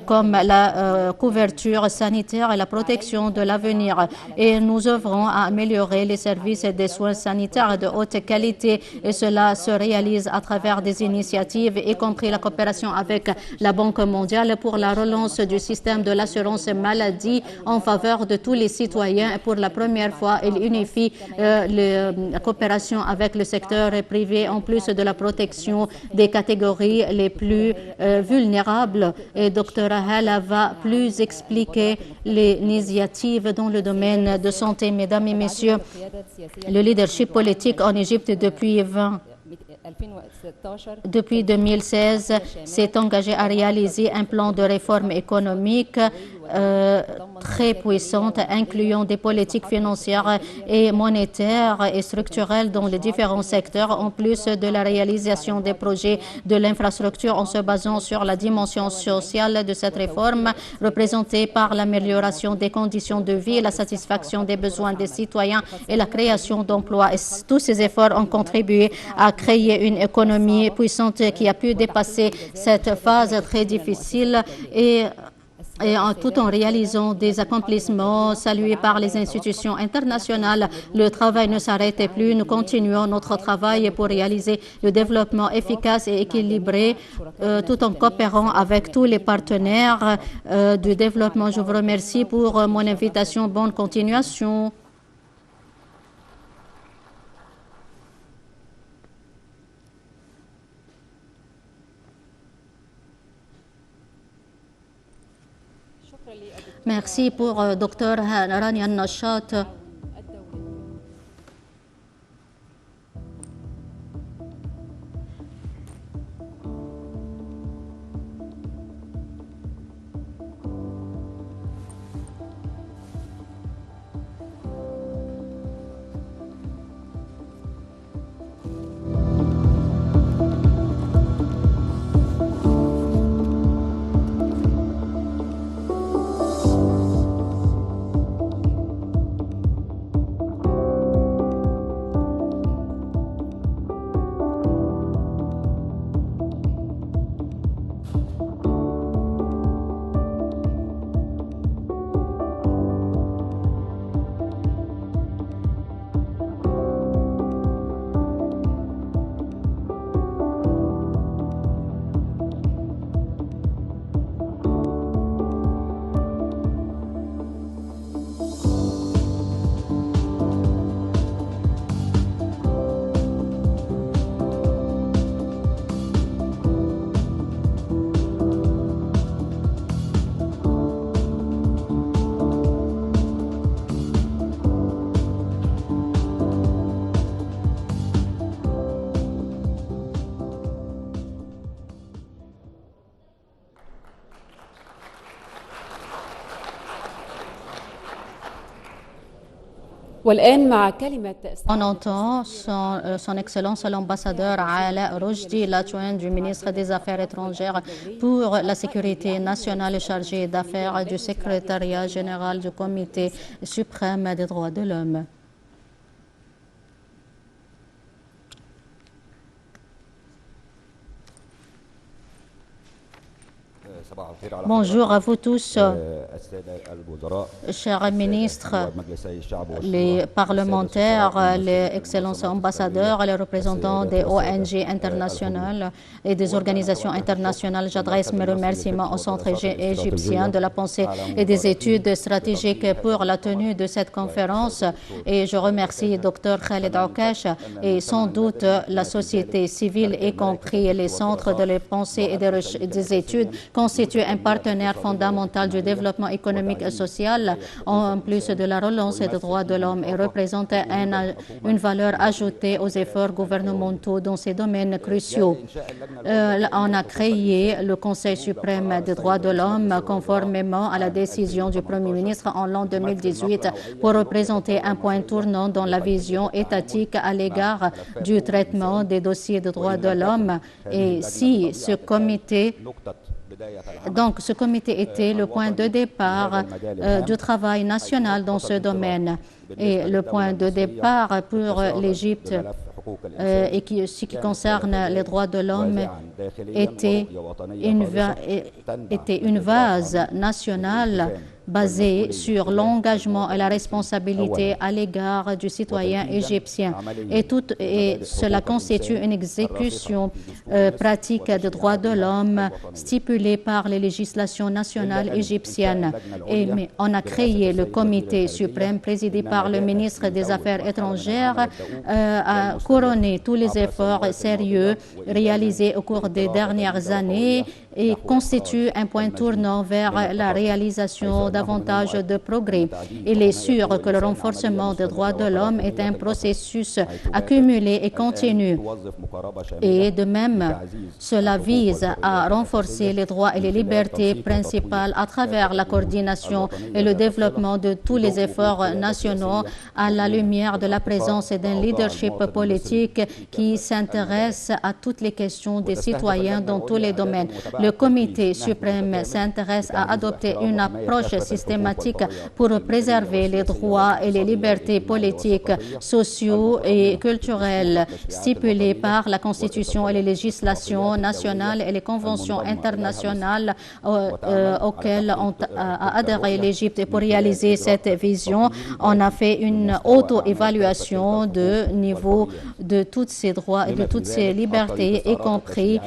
comme la couverture sanitaire et la protection de l'avenir. Et nous œuvrons à améliorer les services et des soins sanitaires de haute qualité et cela se réalise à travers travers des initiatives, y compris la coopération avec la Banque mondiale pour la relance du système de l'assurance maladie en faveur de tous les citoyens. Pour la première fois, il unifie la coopération avec le secteur privé en plus de la protection des catégories les plus vulnérables. Et Dr Hala va plus expliquer les initiatives dans le domaine de santé. Mesdames et messieurs, le leadership politique en Égypte depuis 2016 s'est engagé à réaliser un plan de réforme économique très puissante, incluant des politiques financières et monétaires et structurelles dans les différents secteurs, en plus de la réalisation des projets de l'infrastructure en se basant sur la dimension sociale de cette réforme, représentée par l'amélioration des conditions de vie, la satisfaction des besoins des citoyens et la création d'emplois. Et tous ces efforts ont contribué à créer une économie puissante qui a pu dépasser cette phase très difficile et tout en réalisant des accomplissements salués par les institutions internationales. Le travail ne s'arrêtait plus. Nous continuons notre travail pour réaliser le développement efficace et équilibré tout en coopérant avec tous les partenaires du développement. Je vous remercie pour mon invitation. Bonne continuation. Merci pour Dr Rania Nashat. On entend son Excellence l'ambassadeur Ala Roujdi, l'adjoint du ministre des Affaires étrangères pour la sécurité nationale chargé d'affaires du secrétariat général du Comité suprême des droits de l'homme. Bonjour à vous tous, chers ministres, les parlementaires, les excellences ambassadeurs, les représentants des ONG internationales et des organisations internationales. J'adresse mes remerciements au Centre égyptien de la pensée et des études stratégiques pour la tenue de cette conférence et je remercie Dr Khaled Aukash et sans doute la société civile, y compris les centres de la pensée et des études, constituent un partenaire fondamental du développement économique et social, en plus de la relance des droits de l'homme, et représente une valeur ajoutée aux efforts gouvernementaux dans ces domaines cruciaux. On a créé le Conseil suprême des droits de l'homme conformément à la décision du Premier ministre en l'an 2018 pour représenter un point tournant dans la vision étatique à l'égard du traitement des dossiers de droits de l'homme. Et si ce comité était le point de départ du travail national dans ce domaine. Et le point de départ pour l'Égypte et ce qui concerne les droits de l'homme était une vase nationale basée sur l'engagement et la responsabilité à l'égard du citoyen égyptien. Et cela constitue une exécution pratique des droits de l'homme stipulée par les législations nationales égyptiennes. Mais on a créé le comité suprême présidé par le ministre des Affaires étrangères à couronner tous les efforts sérieux réalisés au cours des dernières années et constitue un point tournant vers la réalisation davantage de progrès. Il est sûr que le renforcement des droits de l'homme est un processus accumulé et continu. Et de même, cela vise à renforcer les droits et les libertés principales à travers la coordination et le développement de tous les efforts nationaux à la lumière de la présence d'un leadership politique qui s'intéresse à toutes les questions des citoyens dans tous les domaines. Le comité suprême s'intéresse à adopter une approche systématique pour préserver les droits et les libertés politiques, sociaux et culturels stipulés par la Constitution et les législations nationales et les conventions internationales auxquelles a adhéré l'Égypte. Et pour réaliser cette vision, on a fait une auto-évaluation de niveau de tous ces droits et de toutes ces libertés, y compris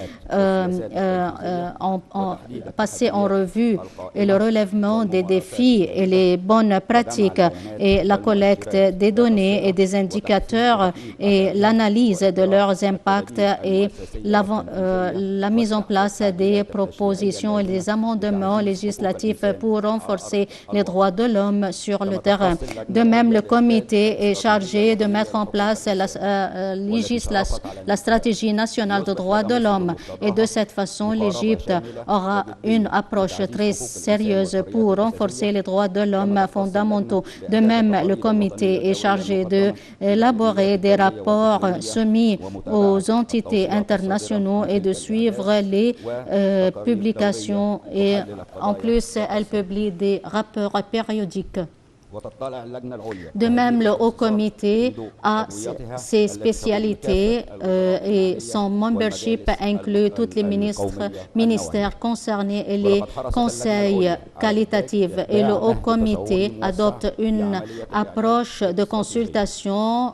passer en revue et le relèvement des défis et les bonnes pratiques et la collecte des données et des indicateurs et l'analyse de leurs impacts et la mise en place des propositions et des amendements législatifs pour renforcer les droits de l'homme sur le terrain. De même, le comité est chargé de mettre en place la stratégie nationale de droits de l'homme et de cette façon, l'Égypte aura une approche très sérieuse pour renforcer les droits de l'homme fondamentaux. De même, le comité est chargé d'élaborer des rapports soumis aux entités internationales et de suivre les publications. Et en plus, elle publie des rapports périodiques. De même, le Haut Comité a ses spécialités et son membership inclut tous les ministères concernés et les conseils qualitatifs. Et le Haut Comité adopte une approche de consultation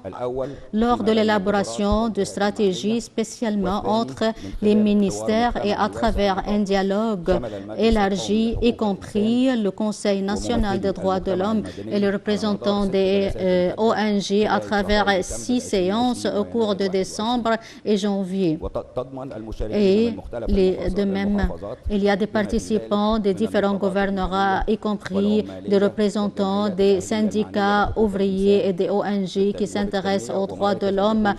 lors de l'élaboration de stratégies, spécialement entre les ministères et à travers un dialogue élargi, y compris le Conseil national des droits de l'homme et les représentants des ONG à travers 6 séances au cours de décembre et janvier. Et de même, il y a des participants des différents gouvernorats, y compris des représentants des syndicats ouvriers et des ONG qui s'intéressent aux droits de l'homme,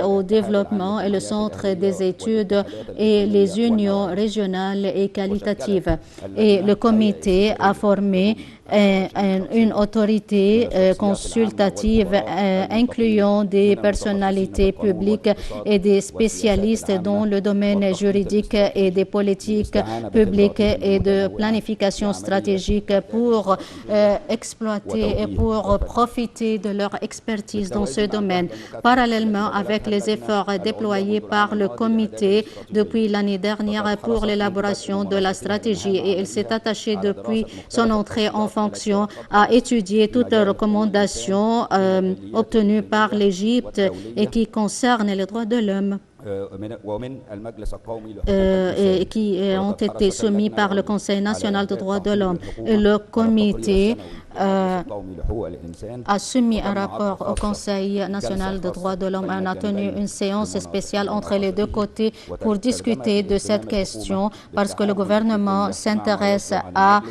au développement et le centre des études et les unions régionales et qualitatives. Et le comité a formé une autorité consultative incluant des personnalités publiques et des spécialistes dans le domaine juridique et des politiques publiques et de planification stratégique pour exploiter et pour profiter de leur expertise dans ce domaine. Parallèlement avec les efforts déployés par le comité depuis l'année dernière pour l'élaboration de la stratégie, et il s'est attaché depuis son entrée en fonction à étudier toutes les recommandations obtenues par l'Égypte et qui concernent les droits de l'homme et qui ont été soumis par le Conseil national des droits de l'homme. Et le comité a soumis un rapport au Conseil national des droits de l'homme. On a tenu une séance spéciale entre les deux côtés pour discuter de cette question parce que le gouvernement s'intéresse à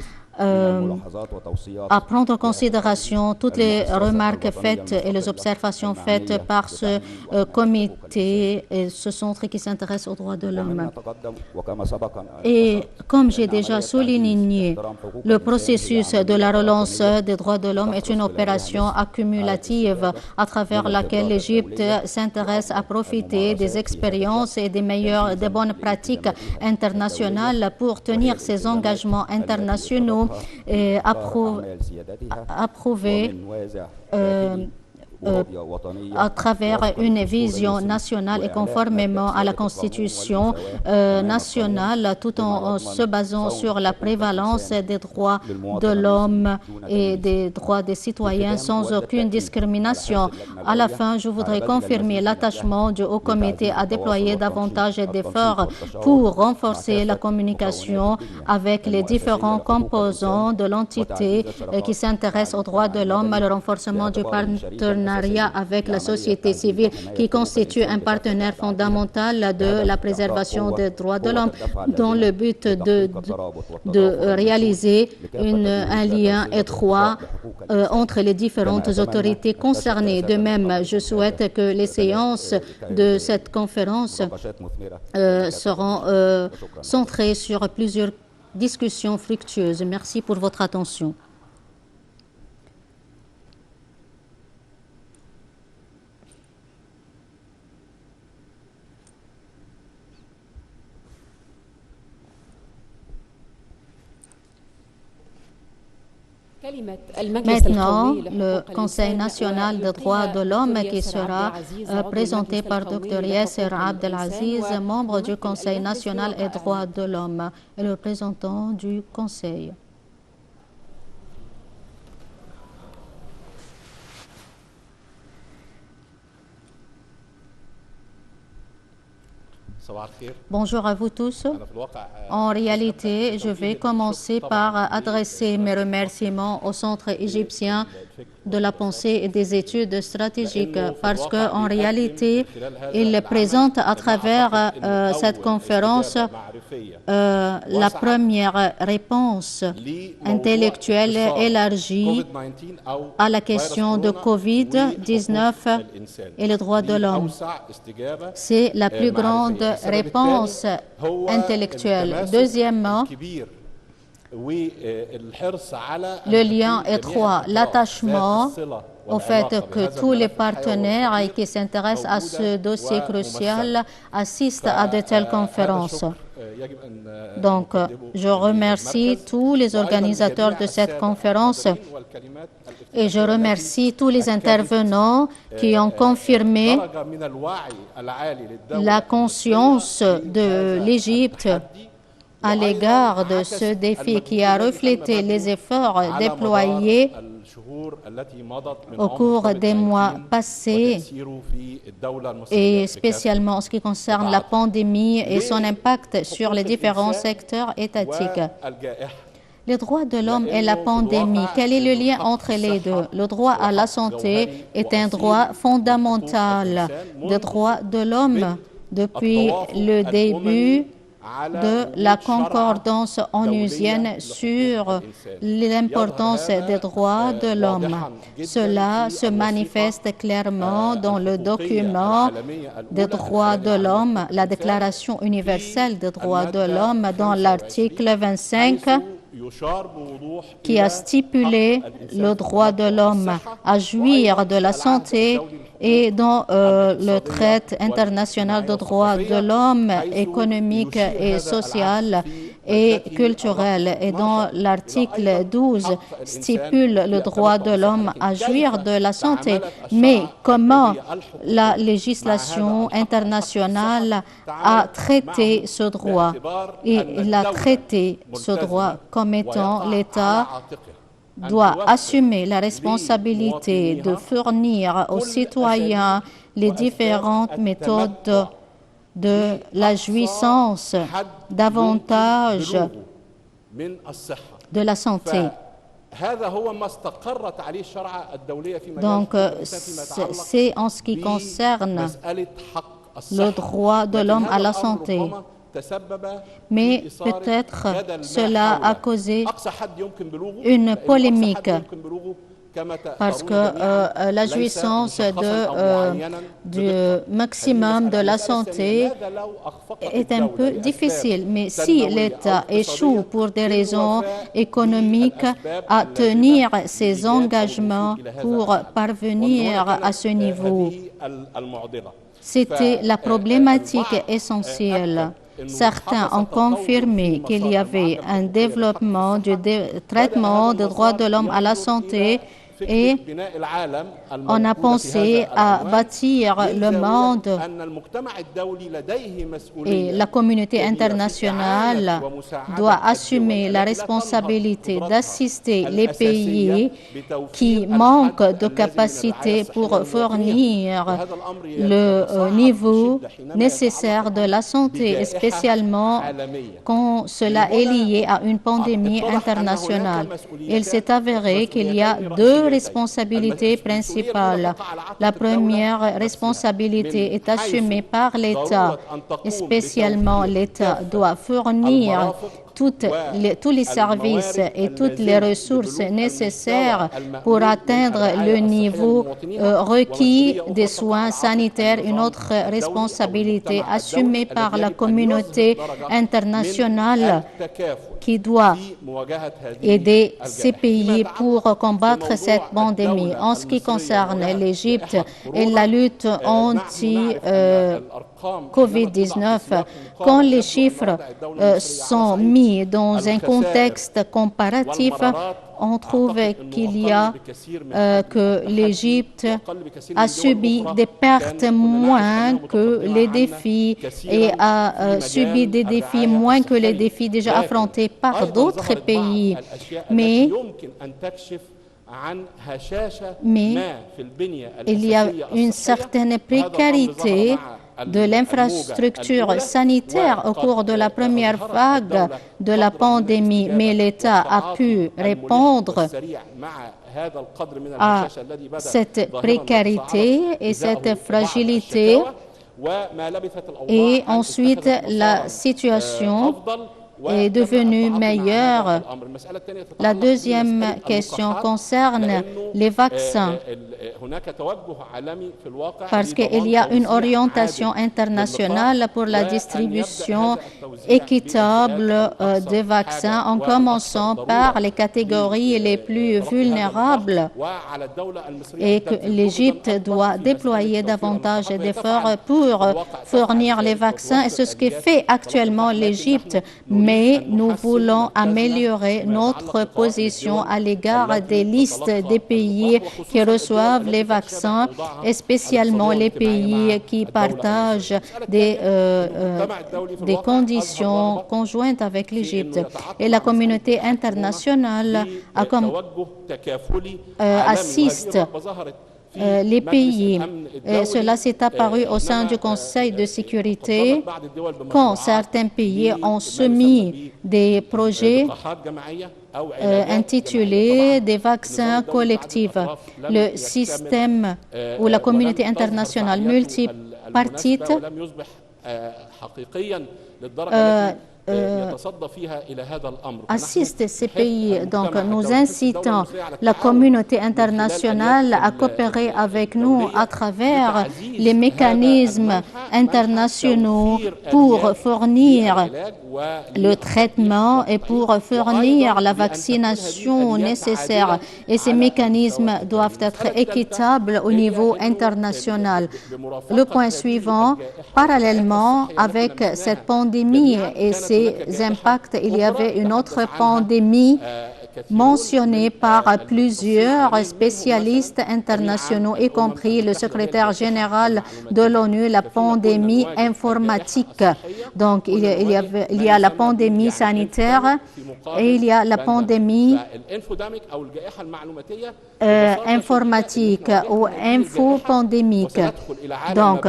prendre en considération toutes les remarques faites et les observations faites par ce comité et ce centre qui s'intéresse aux droits de l'homme. Et comme j'ai déjà souligné, le processus de la relance des droits de l'homme est une opération accumulative à travers laquelle l'Égypte s'intéresse à profiter des expériences et des bonnes pratiques internationales pour tenir ses engagements internationaux et approuver à travers une vision nationale et conformément à la Constitution nationale, tout en se basant sur la prévalence des droits de l'homme et des droits des citoyens sans aucune discrimination. À la fin, je voudrais confirmer l'attachement du Haut Comité à déployer davantage d'efforts pour renforcer la communication avec les différents composants de l'entité qui s'intéresse aux droits de l'homme, le renforcement du partenariat avec la société civile qui constitue un partenaire fondamental de la préservation des droits de l'homme dans le but de réaliser un lien étroit entre les différentes autorités concernées. De même, je souhaite que les séances de cette conférence seront centrées sur plusieurs discussions fructueuses. Merci pour votre attention. Maintenant, le Conseil national des droits de l'homme qui sera présenté par Dr Yasser Abdelaziz, membre du Conseil national des droits de l'homme et le représentant du Conseil. Bonjour à vous tous. En réalité, je vais commencer par adresser mes remerciements au Centre égyptien de la pensée et des études stratégiques parce qu'en réalité, il présente à travers cette conférence la première réponse intellectuelle élargie à la question de COVID-19 et les droits de l'homme. C'est la plus grande réponse intellectuelle. Deuxièmement, le lien étroit, l'attachement au fait que tous les partenaires qui s'intéressent à ce dossier crucial assistent à de telles conférences. Donc, je remercie tous les organisateurs de cette conférence et je remercie tous les intervenants qui ont confirmé la conscience de l'Égypte à l'égard de ce défi qui a reflété les efforts déployés au cours des mois passés et spécialement en ce qui concerne la pandémie et son impact sur les différents secteurs étatiques. Les droits de l'homme et la pandémie, quel est le lien entre les deux? Le droit à la santé est un droit fondamental des droits de l'homme depuis le début de la concordance onusienne sur l'importance des droits de l'homme. Cela se manifeste clairement dans le document des droits de l'homme, la Déclaration universelle des droits de l'homme, dans l'article 25, qui a stipulé le droit de l'homme à jouir de la santé et dans le traité international de droits de l'homme économique et social et culturel. Et dans l'article 12 stipule le droit de l'homme à jouir de la santé. Mais comment la législation internationale a traité ce droit? Et il a traité ce droit comme étant l'État doit assumer la responsabilité de fournir aux citoyens les différentes méthodes de la jouissance davantage de la santé. Donc, c'est en ce qui concerne le droit de l'homme à la santé. Mais peut-être cela a causé une polémique parce que la jouissance du maximum de la santé est un peu difficile. Mais si l'État échoue pour des raisons économiques à tenir ses engagements pour parvenir à ce niveau, c'était la problématique essentielle. Certains ont confirmé qu'il y avait un développement du traitement des droits de l'homme à la santé Et on a pensé à bâtir le monde, et la communauté internationale doit assumer la responsabilité d'assister les pays qui manquent de capacité pour fournir le niveau nécessaire de la santé, spécialement quand cela est lié à une pandémie internationale. Il s'est avéré qu'il y a deux responsabilités principales. La première responsabilité est assumée par l'État, et spécialement l'État doit fournir tous les services et toutes les ressources nécessaires pour atteindre le niveau requis des soins sanitaires. Une autre responsabilité assumée par la communauté internationale qui doit aider ces pays pour combattre cette pandémie. En ce qui concerne l'Égypte et la lutte anti-COVID-19, quand les chiffres sont mis dans un contexte comparatif, on trouve que l'Égypte a subi des pertes moins que les défis et a subi des défis moins que les défis déjà affrontés par d'autres pays. Mais il y a une certaine précarité de l'infrastructure sanitaire au cours de la première vague de la pandémie, mais l'État a pu répondre à cette précarité et cette fragilité. Et ensuite, la situation est devenue meilleure. La deuxième question concerne les vaccins, parce qu'il y a une orientation internationale pour la distribution équitable des vaccins, en commençant par les catégories les plus vulnérables, et que l'Égypte doit déployer davantage d'efforts pour fournir les vaccins, et c'est ce que fait actuellement l'Égypte. Mais nous voulons améliorer notre position à l'égard des listes des pays qui reçoivent les vaccins, et spécialement les pays qui partagent des conditions conjointes avec l'Égypte. Et la communauté internationale assiste les pays. Cela s'est apparu au sein du Conseil de sécurité quand certains pays ont soumis des projets intitulés des vaccins collectifs. Le système ou la communauté internationale multipartite assiste ces pays. Donc, nous incitons la communauté internationale à coopérer avec nous à travers les mécanismes internationaux pour fournir le traitement et pour fournir la vaccination nécessaire. Et ces mécanismes doivent être équitables au niveau international. Le point suivant, parallèlement avec cette pandémie et ses impacts, il y avait une autre pandémie mentionnée par plusieurs spécialistes internationaux, y compris le secrétaire général de l'ONU, la pandémie informatique. Donc, il y a la pandémie sanitaire et il y a la pandémie informatique ou infopandémique. Donc,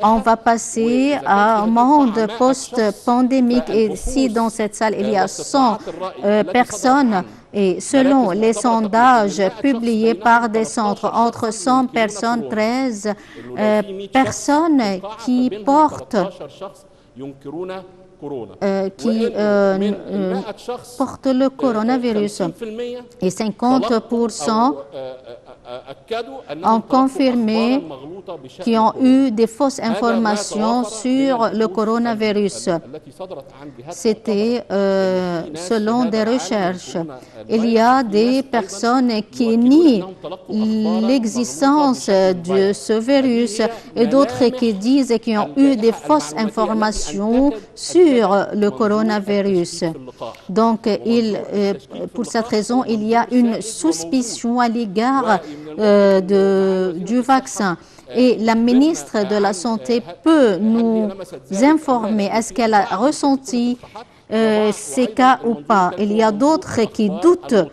on va passer à un monde post-pandémique, et si dans cette salle il y a 100 personnes, et selon les sondages publiés par des centres, entre 100 personnes, 13 personnes qui portent le coronavirus, et 50% ont confirmé qui ont eu des fausses informations sur le coronavirus. C'était selon des recherches. Il y a des personnes qui nient l'existence de ce virus et d'autres qui disent et qui ont eu des fausses informations sur le coronavirus. Donc, pour cette raison, il y a une suspicion à l'égard du vaccin. Et la ministre de la Santé peut nous informer, est-ce qu'elle a ressenti ces cas ou pas. Il y a d'autres qui doutent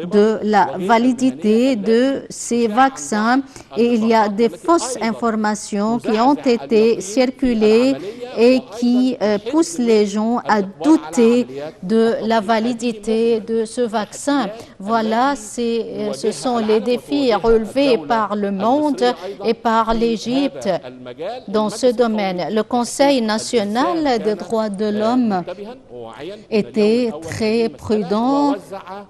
de la validité de ces vaccins et il y a des fausses informations qui ont été circulées et qui poussent les gens à douter de la validité de ce vaccin. Voilà, ce sont les défis relevés par le monde et par l'Égypte dans ce domaine. Le Conseil national des droits de l'homme était très prudent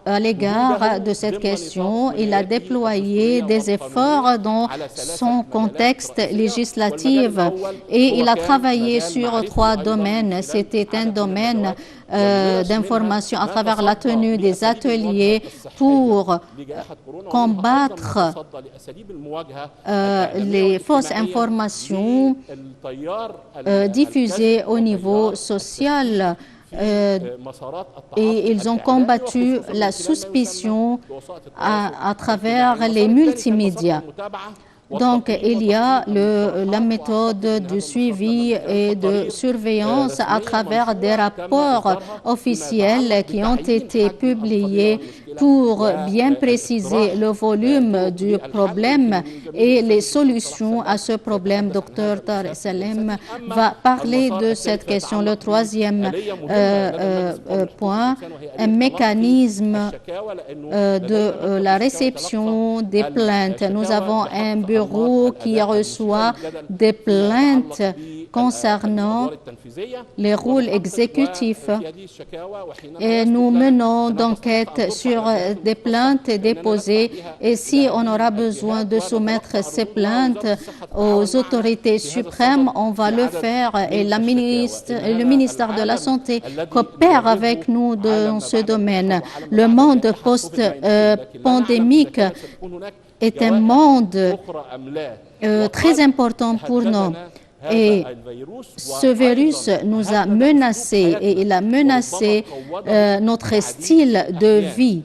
à l'égard de cette question. Il a déployé des efforts dans son contexte législatif et il a travaillé sur 3 domaines. C'était un domaine d'information à travers la tenue des ateliers pour combattre les fausses informations diffusées au niveau social. Et ils ont combattu la suspicion à travers les multimédias. Donc, il y a la méthode de suivi et de surveillance à travers des rapports officiels qui ont été publiés pour bien préciser le volume du problème et les solutions à ce problème. Docteur Tariq Salem va parler de cette question. Le 3e point, un mécanisme de la réception des plaintes. Nous avons un bureau qui reçoit des plaintes concernant les rôles exécutifs et nous menons d'enquêtes sur des plaintes déposées et si on aura besoin de soumettre ces plaintes aux autorités suprêmes, on va le faire et le ministère de la Santé coopère avec nous dans ce domaine. Le monde post-pandémique est un monde très important pour nous. Et ce virus nous a menacés et il a menacé notre style de vie.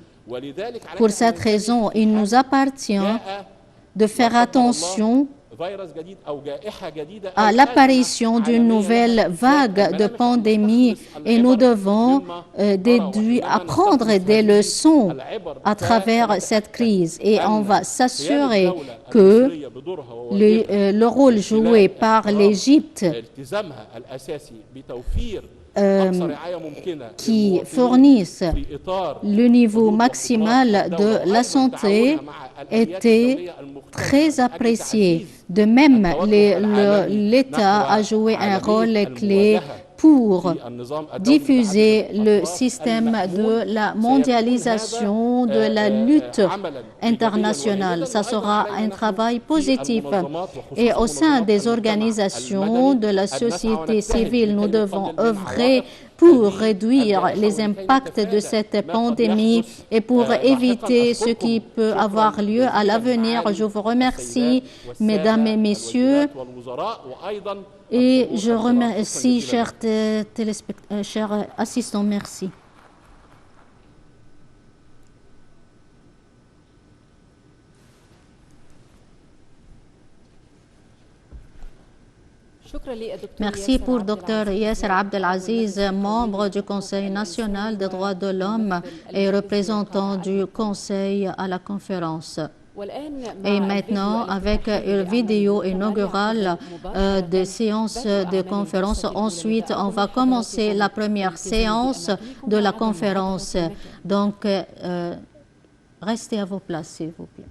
Pour cette raison, il nous appartient de faire attention à l'apparition d'une nouvelle vague de pandémie et nous devons apprendre des leçons à travers cette crise et on va s'assurer que le rôle joué par l'Égypte qui fournissent le niveau maximal de la santé était très apprécié. De même, l'État a joué un rôle clé pour diffuser le système de la mondialisation de la lutte internationale. Ça sera un travail positif. Et au sein des organisations de la société civile, nous devons œuvrer pour réduire les impacts de cette pandémie et pour éviter ce qui peut avoir lieu à l'avenir. Je vous remercie, mesdames et messieurs, et je remercie, chers assistants, merci. Merci pour Dr Yasser Abdelaziz, membre du Conseil national des droits de l'homme et représentant du Conseil à la conférence. Et maintenant, avec une vidéo inaugurale des séances de conférence, ensuite, on va commencer la première séance de la conférence. Donc, restez à vos places, s'il vous plaît.